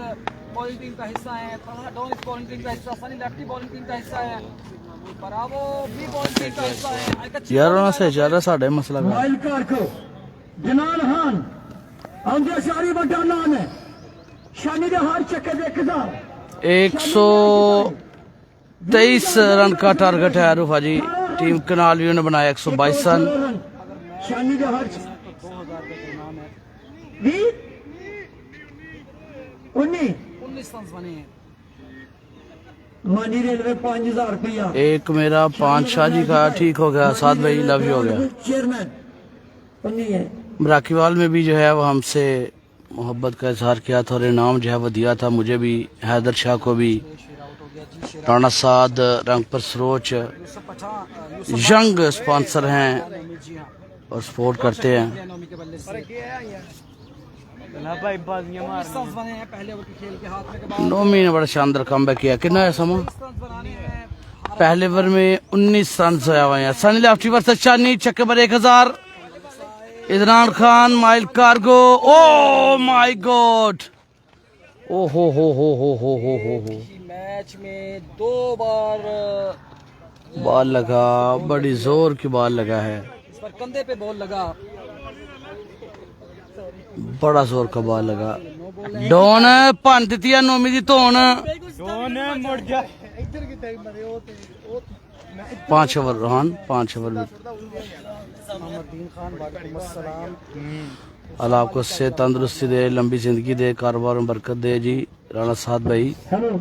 बॉलिंग टीम का हिस्सा है, तलहा डॉन इस बॉलिंग टीम का हिस्सा, सनी लेफ्टी बॉलिंग टीम का हिस्सा है, बरावो भी बॉलिंग टीम का हिस्सा है। एक अच्छी यार उन्होंने से ज्यादा साढ़े मसला कर वाइल्ड कार्ड को जनान खान आंदे सारी बड़ा नाम है, शानी के हार चक्के दे 123 रन का टारगेट है रूफा जी। टीम कनालियों ने बनाया 122 रन। शानी के हार 2000 का नाम है, 19 रन बने हैं। मानी रेलवे 5000 रुपया। एक मेरा 5 शाहजी का ठीक हो गया, साथ भाई लव यू हो गया। चेयरमैन 19 है। मराकीवाल में भी जो है वो हमसे मोहब्बत का इजहार किया था और इनाम जो है वो दिया था मुझे भी, हैदर शाह को भी, राणा साद, रंग पर सरोच यूसुफ पठान, यंग स्पॉन्सर हैं जी हाँ, और सपोर्ट करते हैं। नोमी के बल्ले से 19 रन बने हैं पहले ओवर के खेल के हाथ में के बाद। नोमी ने बड़ा शानदार कमबैक किया। कितना है समा? 19 रन बनाने हैं। पहले ओवर में 19 रन आया हुआ है। सनी लेफ्टी वर्सेस शानी, छक्के पर 1000। Imran Khan, mile cargo, oh my god, ओ हो मैच में 2 बार बॉल लगा, बड़ी जोर की बॉल लगा है, इस पर कंधे पे बॉल लगा। बड़ा जोर का बॉल लगा। डॉन भन दी है नोमी की धोन। 5 ओवर रोहन, 5 ओवर में मोहम्मदीन खान, वालेकुम अस्सलाम। अल्लाह आपको से तंदुरुस्ती दे, लंबी जिंदगी दे, कारोबार में बरकत दे जी। राणा साहब भाई हेलो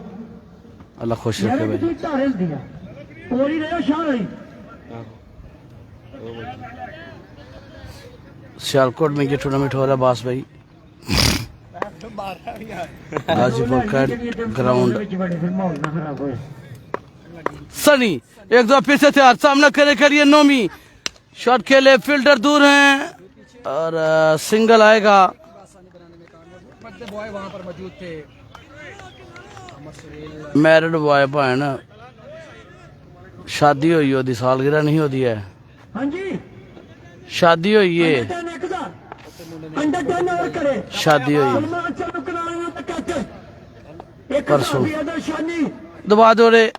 अल्लाह खुश रखे भाई। तू तारे दिया पूरी रहे शान रही सियालकोट में ये टूर्नामेंट हो रहा है बास भाई, गाजीपुर का ग्राउंड। सनी एक दो फिर से तैयार, सामना करे करिए नोमी, शॉट खेले, फील्डर दूर हैं और सिंगल आएगा। बर्थडे बॉय वहां पर मौजूद थे। मैरिड बॉय भैन, शादी हुई ओदी, सालगिरह नहीं होती है, हाँ जी शादी हुई है, अंडर 10 ओवर करे शादी हुई परसों। परसों शानी दबा दौड़े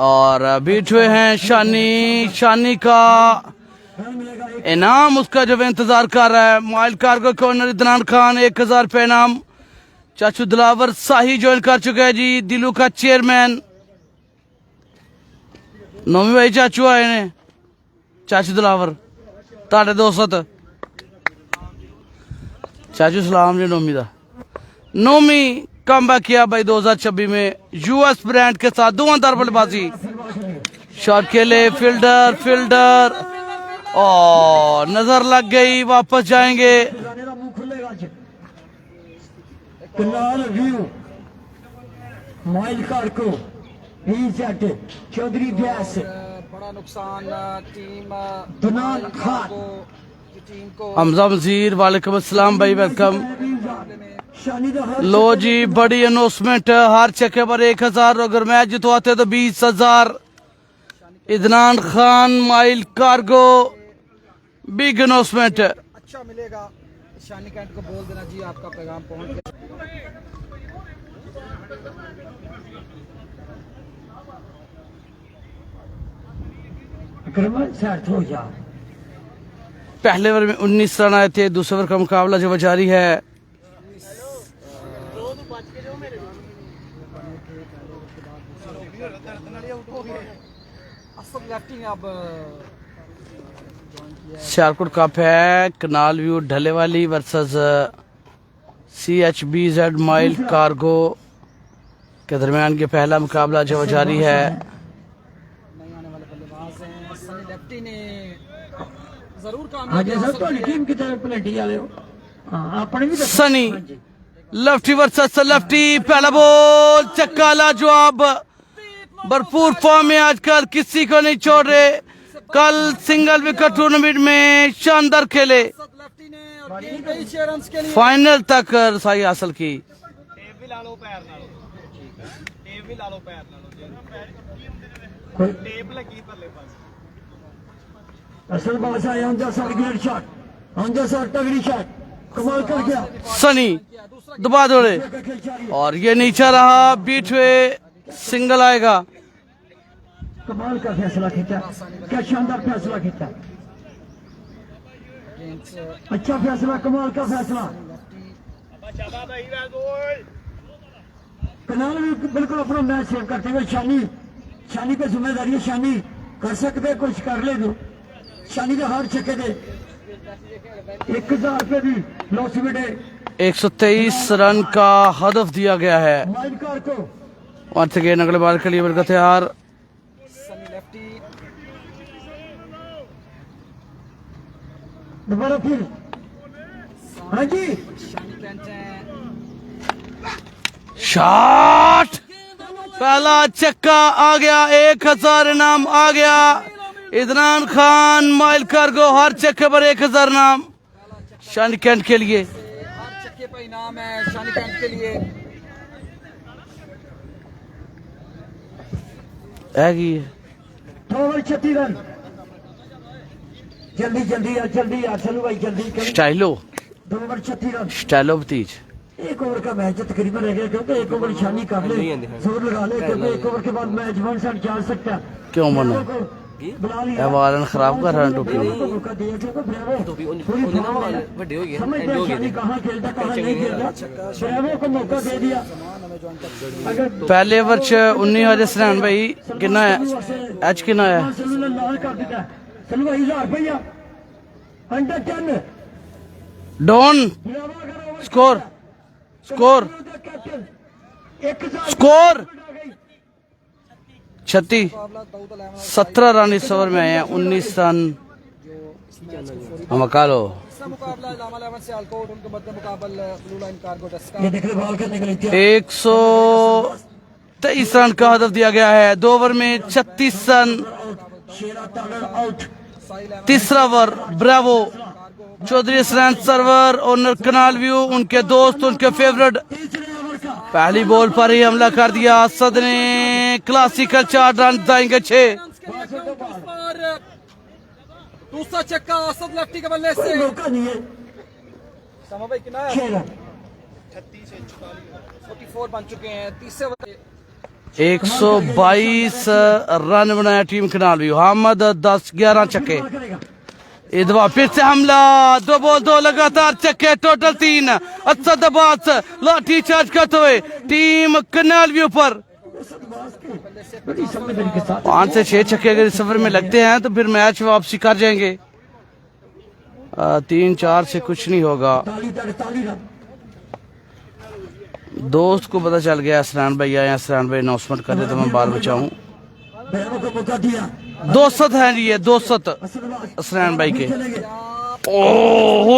और बीट हुए हैं शानी। शानी का इनाम उसका जो इंतजार कर रहा है, mile cargo corner, Imran Khan 1000 रुपये इनाम। चाचू दिलावर शाही ज्वाइन कर चुके हैं जी, दिलू का चेयरमैन। नौवीं भाई चाचू आए ने, चाचू दिलावर ताड़े दोस्त, चाचू सलाम जी नौमी दा। नौमी कम बैक किया भाई 2026 में यूएस ब्रांड के साथ धुआंधार बल्लेबाजी, शॉट खेले, फील्डर और नजर लग गई, वापस जाएंगे। मुंह खुलेगा कनाल व्यू माइल कार को चौधरी व्यास बड़ा नुकसान टीम दुनान खान की टीम को हमजा वजीर, वालेकुम अस्सलाम भाई, वेलकम। मुकाबले में शानी दा हर लो जी बड़ी अनाउंसमेंट, हर छक्के पर 1000, अगर मैच जितवाते तो 20,000। Adnan Khan mile cargo, big announcement. अच्छा मिलेगा। शानी कैंट को बोल देना जी आपका पैगाम पहुंच गया। करवा साथ हो जा। पहले ओवर में 19 रन आए थे, दूसरे ओवर का मुकाबला जो जारी है। असल लेफ्टी ने अब सियालकोट कप है, कनाल व्यू ढले वाली वर्सेस CHBZ माइल कार्गो के दरमियान के पहला मुकाबला जो जारी है। नहीं आने वाले बल्लेबाज हैं। सनी लेफ्टी ने जरूर हाँ कामयाबी जी सर हासिल तो की है। टीम की तरफ प्लेटी वाले हो। हाँ अपने भी दसो। सनी लेफ्टी वर्सेस लेफ्टी, पहला बॉल छक्का लाजवाब। भरपूर फॉर्म में आजकल, किसी को नहीं छोड़ रहे। कल सिंगल विकेट टूर्नामेंट में शानदार खेले, लेफ्टी ने और टीम कई 6 रन के लिए फाइनल तक रसाई हासिल की। कोई असल बादशाह है अंजा सर ग्रेट शॉट, अंजा सर तगड़ी शॉट, कमाल कर गया। सनी दबा दौड़े और ये नीचा रहा, बीट हुए, सिंगल आएगा। कमाल का फैसला खींचा, क्या शानदार फैसला खींचा, अच्छा फैसला, कमाल का फैसला। कनाल भी बिल्कुल अपना मैच सेव करते हुए शानी पे जिम्मेदारी है। शानी कर सकते कुछ कर ले दो। शानी का हार छक्के दे 1000 रुपए भी लॉस मिले। 123 रन का हदफ दिया गया है। माइल कार को वंस अगेन अगले बार के लिए बरकत यार। सनी लेफ्टी दोबारा फिर, हाँ जी शानी कैंट हैं। शॉट, पहला छक्का आ गया, 1000 इनाम आ गया। इदनान खान माइल कार्गो, हर छक्के पर 1000 इनाम शानी कैंट के लिए। हर छक्के पर इनाम है शानी कैंट के लिए। हैगी 2 ओवर 36 रन। जल्दी जल्दी यार, जल्दी यार, चलो भाई जल्दी करो। स्टाइलो 2 ओवर 36 रन। स्टाइलो भतीज। 1 ओवर का मैच तकरीबन रह गया, क्योंकि 1 ओवर शानी कर ले, जोर लगा ले, क्योंकि 1 ओवर के बाद मैच 1 साइड जा सकता है। क्यों मना? ब्रेवो को बुला लिया, ਇਹ ਵਾਰਨ ਖਰਾਬ ਕਰ रहा है टोपी। ब्रेवो को मौका दिया, क्योंकि ब्रेवो पूरी फॉर्म में है। समझते हैं शानी कहाँ खेलता कहाँ नहीं खेलता, ब्रेवो को मौका दे दिया। अगर पहले ओवर च 19 वजह सरान भाई कितना है एच कितना है? सलू ने लाल कर दिया, सलू 1000 रुपया अंडर 10 डॉन ब्रेवो अगर स्कोर स्कोर कैप्टन 1000 स्कोर 36। मुकाबला दाऊद अल 17 रन इस ओवर में आए हैं, 19 रन हम लो। तीसरा मुकाबला इलामा 11 से आलकोट, उनके मध्य मुकाबला ब्लू लाइन कार्गो डस्का। ये देख ले बॉल करने के लिए तैयार। 123 रन का हदफ दिया गया है। 2 ओवर में 36 रन। शेरा तागर आउट। तीसरा over Bravo Chaudhry Isran Sarwar, owner canal view, उनके दोस्त, उनके फेवरेट, तीसरे ओवर का पहली बॉल पर ही हमला कर दिया। असद ने क्लासिकल 4 रन दाएंगे 6। और दूसरा छक्का असद लेफ्टी के बल्ले कोई से। मौका नहीं है। समा भाई कितना है? 6 रन 44 बन चुके हैं। तीसरे ओवर 122 रन बनाया टीम कनाल व्यू। हामद 10-11 छक्के। करेगा। इस बार फिर से हमला, 2 बॉल 2 लगातार छक्के, टोटल 3। असद अब्बास लाठी चार्ज करते हुए टीम कनाल व्यू पर बड़ी समझदारी के साथ 5 से 6 छक्के अगर इस ओवर में लगते हैं तो फिर मैच वापसी कर जाएंगे। 3-4 से कुछ नहीं होगा। 48 रन। दोस्त को पता चल गया असरान भाई आए, असरान भाई अनाउंसमेंट कर दे तो मैं बाल बचाऊं। ब्रेवो को मौका दिया। 200 है ये 200 असरान भाई के। ओ हो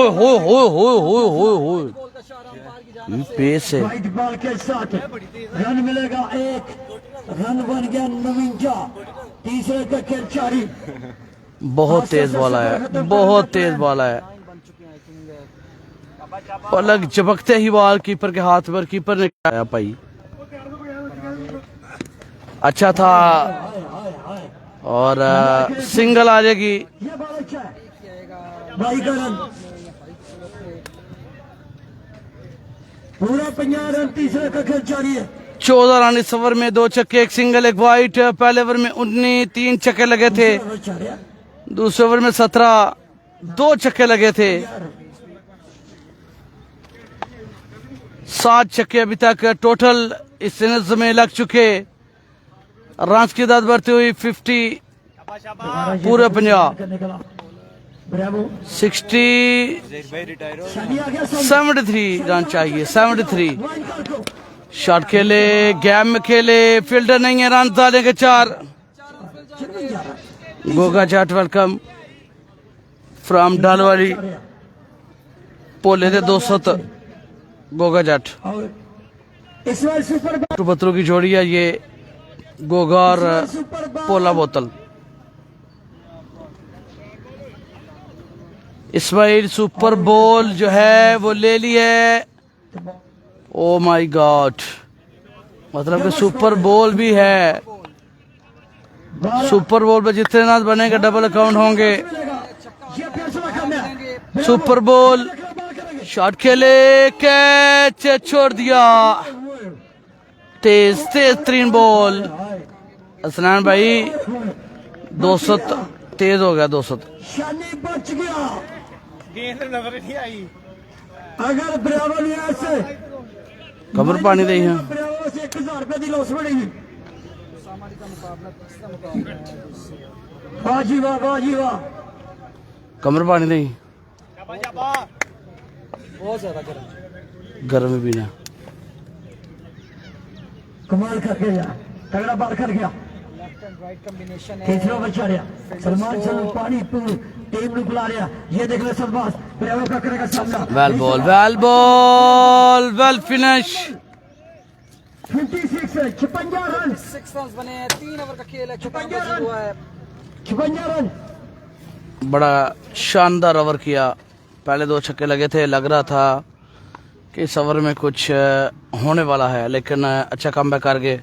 पेस है। वाइट बॉल के साथ रन मिलेगा 1 रन बन गया 49। तीसरे का खेल जारी। बहुत तेज बॉल आया, बहुत तेज बॉल आया। बन चुके हैं। आई थिंक पलक झपकते ही बॉल कीपर के हाथ पर, कीपर ने आया भाई, अच्छा था और सिंगल आ जाएगी। ये बॉल अच्छा है भाई का रन, पूरा 50 रन, तीसरे का खेल जारी है। 14 रन इस ओवर में, 2 छक्के 1 सिंगल 1 वाइट। पहले ओवर में 19 3 छक्के लगे थे, दूसरे ओवर में 17 2 छक्के लगे थे, 7 छक्के अभी तक टोटल इस इनिंग्स में लग चुके। रन की दाद बढ़ती हुई 50 पूरे 50 60 73 रन चाहिए, 73। शॉट खेले, गैप में खेले, फील्डर नहीं है, रन डालेंगे 4। गोगा जाट वेलकम फ्रॉम डालवाली, पोले थे 200 गोगा जाट। बतरों की जोड़ी है ये, गोगा और पोला बोतल। इस्माइल सुपर बॉल जो है वो ले ली है। ओ माय गॉड, मतलब कि सुपर बॉल भी है। सुपर बॉल पे जितने रन बनेंगे डबल अकाउंट होंगे। सुपर बॉल, शॉट खेले, कैच छोड़ दिया, तेज तेज तरीन बॉल। असनान भाई 200 तेज हो गया, 200 बच गया, गेंद नजर नहीं आई। अगर ब्रावो लिया से कमर पानी दे है, ब्रावो से 1000 रुपए की लॉस बढ़ेगी। वाह जी वाह, वाह जी वाह, कमर पानी दे, बहुत ज्यादा गर्म में पीना। कमाल करके गया, तगड़ा बार कर गया, राइट कॉम्बिनेशन है। तीसरा बच्चा रहा सलमान सन, पानी टीम ਨੂੰ बुला रहा। ये देख ले सरबाज, ब्रावो का करेगा सामना। Well ball, well ball, well finish. 56 56 run, 6 run बने हैं, 3 ओवर का खेल है, 56 रन हुआ है। 56 रन, बड़ा शानदार ओवर किया। पहले 2 छक्के लगे थे, लग रहा था कि इस ओवर में कुछ होने वाला है, लेकिन अच्छा कमबैक कर गए।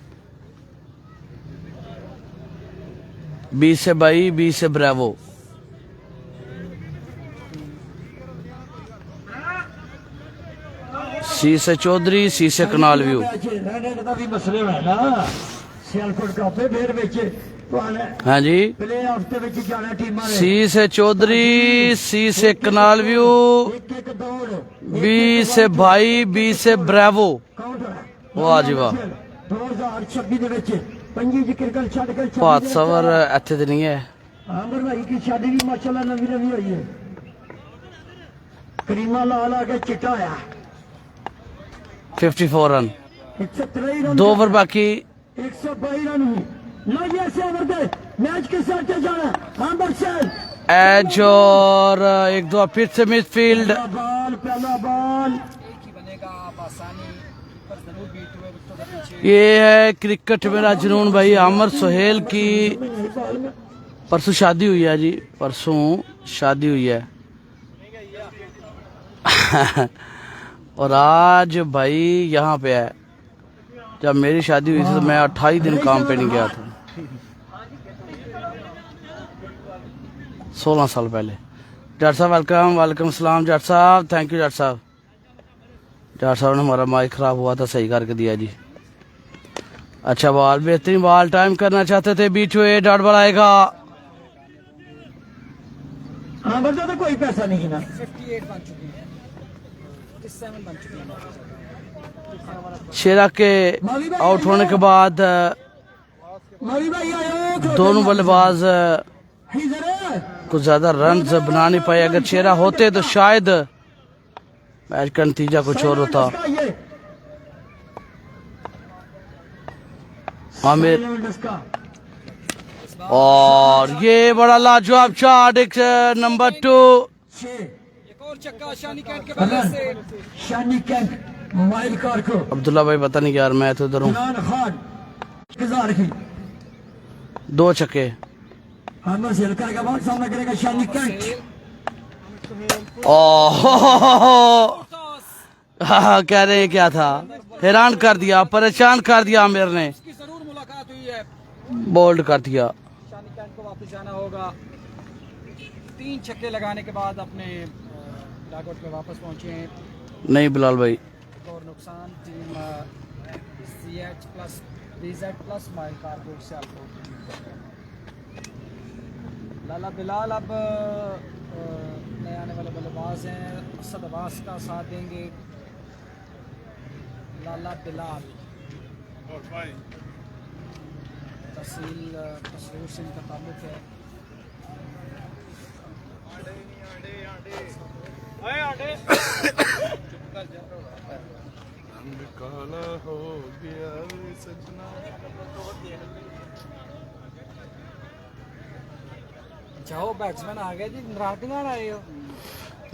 20 से बाई, 20 से ब्रावो। सी से चौधरी, सी से कनाल व्यू। रहने का भी मसले है ना, सियालकोट का पे फिर बेचे हाँ जी, प्ले हफ्ते में जाना टीमां ने। सी से चौधरी, सी से कनाल व्यू, एक एक दौड़, बी से भाई, बी से ब्रावो। काउंटर वाह जी वाह। 2026 ਦੇ ਵਿੱਚ ਪੰਜੀ ਜ਼ਿਕਰ ਕਰ ਛੱਡ ਕੇ ਭਾਤ ਸਵਰ ਇੱਥੇ ਤੇ ਨਹੀਂ ਹੈ। ਆਮਰ ਭਾਈ की शादी भी माशाल्लाह नवी नवी हुई है। करीमा ला ला के चिट्टा आया। 54 रन, 123 रन, 2 ओवर बाकी। 122 रन हुई। लो ये ऐसे ओवर दे, मैच के साथ जाना आमर सैल। एज और 1-2 फिर से मिडफील्ड। पहला बॉल एक ही बनेगा आसानी पर जरूर बीट हुए विकेटों के पीछे। ये है क्रिकेट मेरा जुनून भाई। आमर सुहेल की परसों शादी हुई है जी, परसों शादी हुई है। और आज भाई यहाँ पे है। जब मेरी शादी हुई थी तो मैं 28 दिन काम पे नहीं गया था, 16 साल पहले। डॉक्टर साहब वेलकम, वालेकुम सलाम डॉक्टर साहब, थैंक यू डॉक्टर साहब। डॉक्टर साहब ने हमारा माइक खराब हुआ था, सही करके दिया जी। अच्छा बॉल, बेहतरीन बॉल, टाइम करना चाहते थे, बीच हुए, डॉट बॉल आएगा। हाँ बता तो कोई पैसा नहीं ना। 58 बन चुके हैं, 57 बन चुके हैं। शेरा के आउट होने के बाद मौली भाई आयो दोनों बल्लेबाज इधर है। कुछ ज्यादा रन बना नहीं पाए। अगर शेरा होते तो शायद मैच का नतीजा कुछ और होता। आमिर और ये बड़ा लाजवाब शॉट, एक नंबर 2। एक और छक्का शानी कैंट के बल्ले से। शानी कैंट मोबाइल कार को अब्दुल्ला भाई पता नहीं यार, मैं तो उधर हूँ। इमरान खान किजार की 2 छक्के। हमर से हल्का का बॉल सामना करेगा शानी कैंट। ओह हाँ कह रहे हैं क्या था, हैरान कर दिया, परेशान कर दिया आमिर ने, इसकी जरूर मुलाकात हुई है। बोल्ड कर दिया। शानी खान को वापस जाना होगा। 3 छक्के लगाने के बाद अपने डगआउट में वापस पहुंचे हैं। नहीं बिलाल भाई, एक और नुकसान team CH plus BZ plus mile कारकोट सियालकोट। लाला बिलाल अब नए आने वाले बल्लेबाज हैं, असद अब्बास का साथ देंगे। लाला बिलाल तहसील मसरूर से इनका ताल्लुक है। काला हो गया सजना। जाओ बैट्समैन आ गए जी, नाराज आए हो।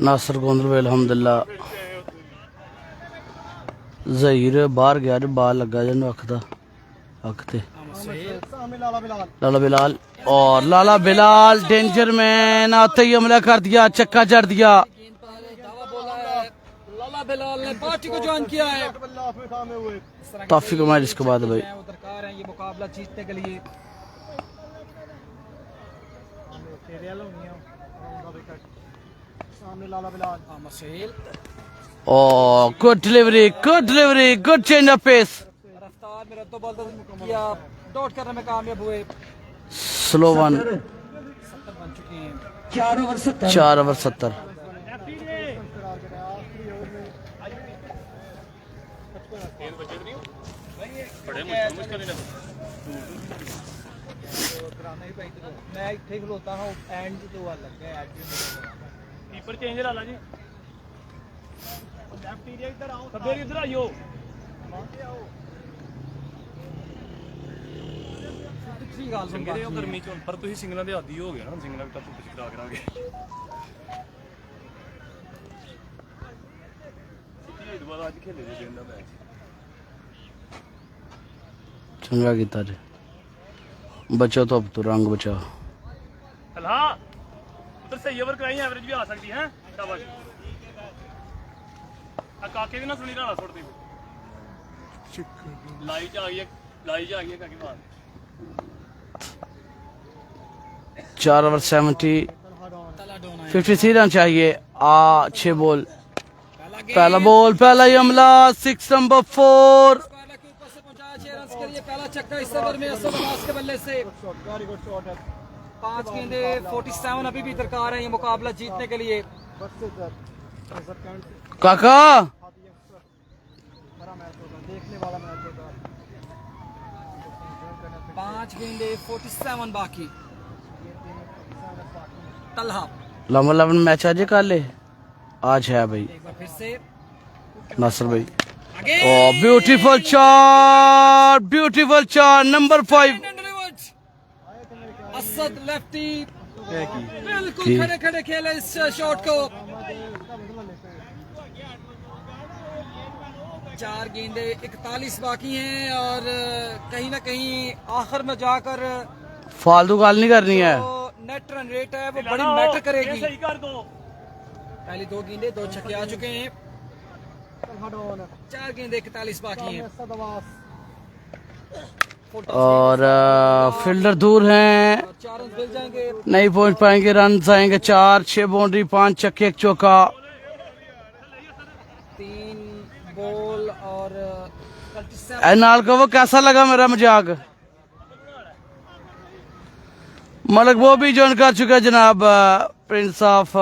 नासिर गोंदल भाई अल्हम्दुलिल्लाह। जहीर बाहर गया, बाल लगा जन अखदा अखते। लाला बिलाल और लाला बिलाल डेंजर मैन आते ही हमला कर दिया, चक्का जड़ दिया। दावा बोला है लाला बिलाल ने पार्टी को ज्वाइन किया है। काफी कमाई इसके बाद भाई। वो दरकार है ये मुकाबला जीतने के लिए। सामने लाला Bilal मसेल Oh, good delivery, good change of pace. रफ्तार में रद्दो बदल किया, डॉट करने में कामयाब हुए। Slow one, 70 बन चुके हैं। 4 ओवर 70। 4 ओवर 70। मैं ठीक होता हूँ एंड तो अलग है। कीपर चेंज ला जी, लेफ्ट एरिया इधर आओ, सब इधर आइयो। संगले हो गर्मी चों, पर तुसी सिंगलां दे आदी हो गए ना, सिंगलां भी टप कुछ करा करांगे। ये दोबारा आज खेले दे देंदा मैच। चंगा कीता जी, बचो तो अब तो रंग बचाओ। हला उधर सही ओवर कराई, एवरेज भी आ सकती है। शाबाश। काके भी ना सुनी रहा छोड़ दी, लाई जा गई है काके बाद। 4 ओवर 70, 53 रन चाहिए। 6 बॉल, पहला बॉल, पहला ही हमला, 6 नंबर 4। के ऊपर से पहुंचाया 6 रन के लिए। पहला छक्का इस ओवर में असद अब्बास के बल्ले से। 5 गेंदे 47 अभी भी दरकार है ये मुकाबला जीतने के लिए। काका देखने वाला मैच होगा। 5 गेंदे 47 बाकी। तलहा लंबा लंबा मैच आज कल है, आज है भाई। एक बार फिर से नासिर भाई, आगे ओ beautiful shot, number 5। Asad lefty बिल्कुल खड़े खड़े खेले इस शॉट को। 4 गेंदे 41 बाकी हैं और कहीं ना कहीं आखिर में जाकर फालतू गाल नहीं करनी है। तो नेट रन रेट है वो बड़ी मैटर करेगी। सही कर दो। पहली 2 गेंदे 2 छक्के आ चुके हैं। 4 गेंदे 41 बाकी हैं और फील्डर दूर हैं, 4 रन मिल जाएंगे। नहीं पहुंच पाएंगे। रन आएंगे 4, 6 बाउंड्री, 5 छक्के, 1 चौका। 3 बॉल और 37। नाल को वो कैसा लगा मेरा मजाक? मलक वो भी ज्वाइन कर चुका है जनाब, प्रिंस ऑफ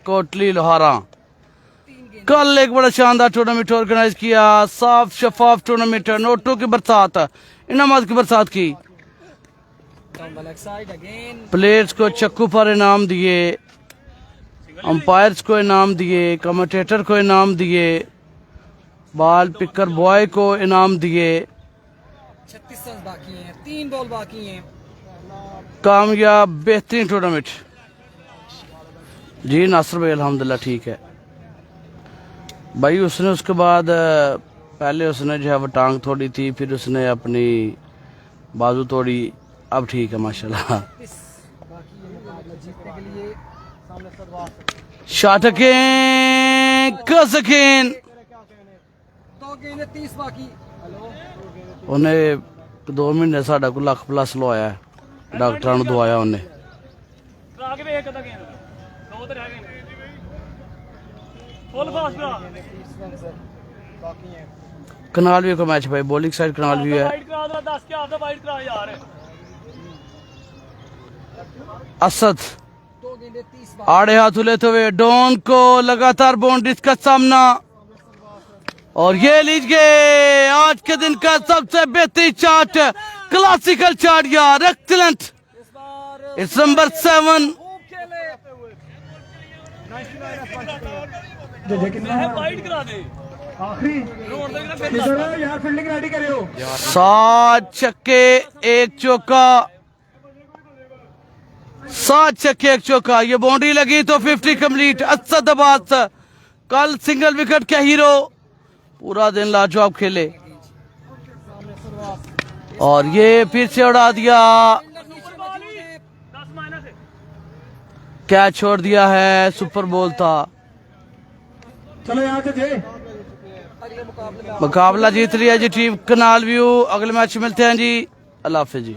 कोटली लोहारा। कल एक बड़ा शानदार टूर्नामेंट ऑर्गेनाइज किया, साफ शफाफ टूर्नामेंट, नोटों की बरसात, इनामात की बरसात की। प्लेयर्स को चक्कू पर इनाम दिए, अंपायर्स को इनाम दिए, कमेंटेटर को इनाम दिए, बॉल पिकर बॉय को इनाम दिए। 36 रन बाकी हैं, 3 बॉल बाकी हैं। कामयाब बेहतरीन टूर्नामेंट जी। नासिर भाई अल्हम्दुलिल्लाह ठीक है भाई। उसने उसके बाद पहले उसने जो है वो टांग तोड़ी थी, फिर उसने अपनी बाजू तोड़ी, अब ठीक है माशाल्लाह। बाकी ये मुकाबला जीतने के लिए सामने सदवार शॉट अगेन, क्रॉस अगेन। गेंदें 30 बाकी। ਉਹਨੇ 2 ਮਹੀਨੇ ਸਾਡਾ ਕੋਲ ਲੱਖ ਪਲੱਸ ਲਵਾਇਆ ਹੈ। ਡਾਕਟਰਾਂ ਨੂੰ ਦਵਾਇਆ ਉਹਨੇ। ਕਰਾ ਕੇ ਵੇਖ ਕਦਾ ਗੇਂਦ ਦੋ ਤੇ ਰਹਿ ਗਏ ਨੇ ਫੁੱਲ ਫਾਸਟ ਕਰਾ 30 रन सर बाकी हैं। कनाल व्यू का मैच भाई, बॉलिंग साइड कनाल व्यू है। ਵਾਈਟ ਕਰਾ ਦੋ 10 ਕੇ ਆਪਦਾ ਵਾਈਟ ਕਰਾ ਯਾਰ असद 2 गेंदें 30 बाकी। आड़े हाथ लेते हुए डॉन को लगातार बाउंड्रीज का सामना, और ये लीजिए आज के दिन का सबसे बेहतरीन चार्ट, क्लासिकल चार्ट यार, एक्सीलेंट। इस बार इट्स नंबर 7। खूब खेले। 99 रन बन चुके हैं। ਜੇ ਕਿੰਨਾ ਵਾਈਟ ਕਰਾ ਦੇ ਆਖਰੀ ਕਿਧਰ ਯਾਰ ਫੀਲਡਿੰਗ ਰੈਡੀ ਕਰਿਓ 7 छक्के 1 चौका, 7 छक्के 1 चौका। ये बाउंड्री लगी तो 50 कंप्लीट। असद अब्बास कल सिंगल विकेट के हीरो, पूरा दिन लाजवाब खेले, और ये फिर से उड़ा दिया, 10 माइनस है कैच छोड़ दिया है, सुपर बॉल था। ਚਲੋ ਯਾਰ ਜੇ अगले मुकाबले में मुकाबला जीत रही है जी टीम कनाल व्यू। अगले मैच में मिलते हैं जी, अल्लाह हाफिज जी।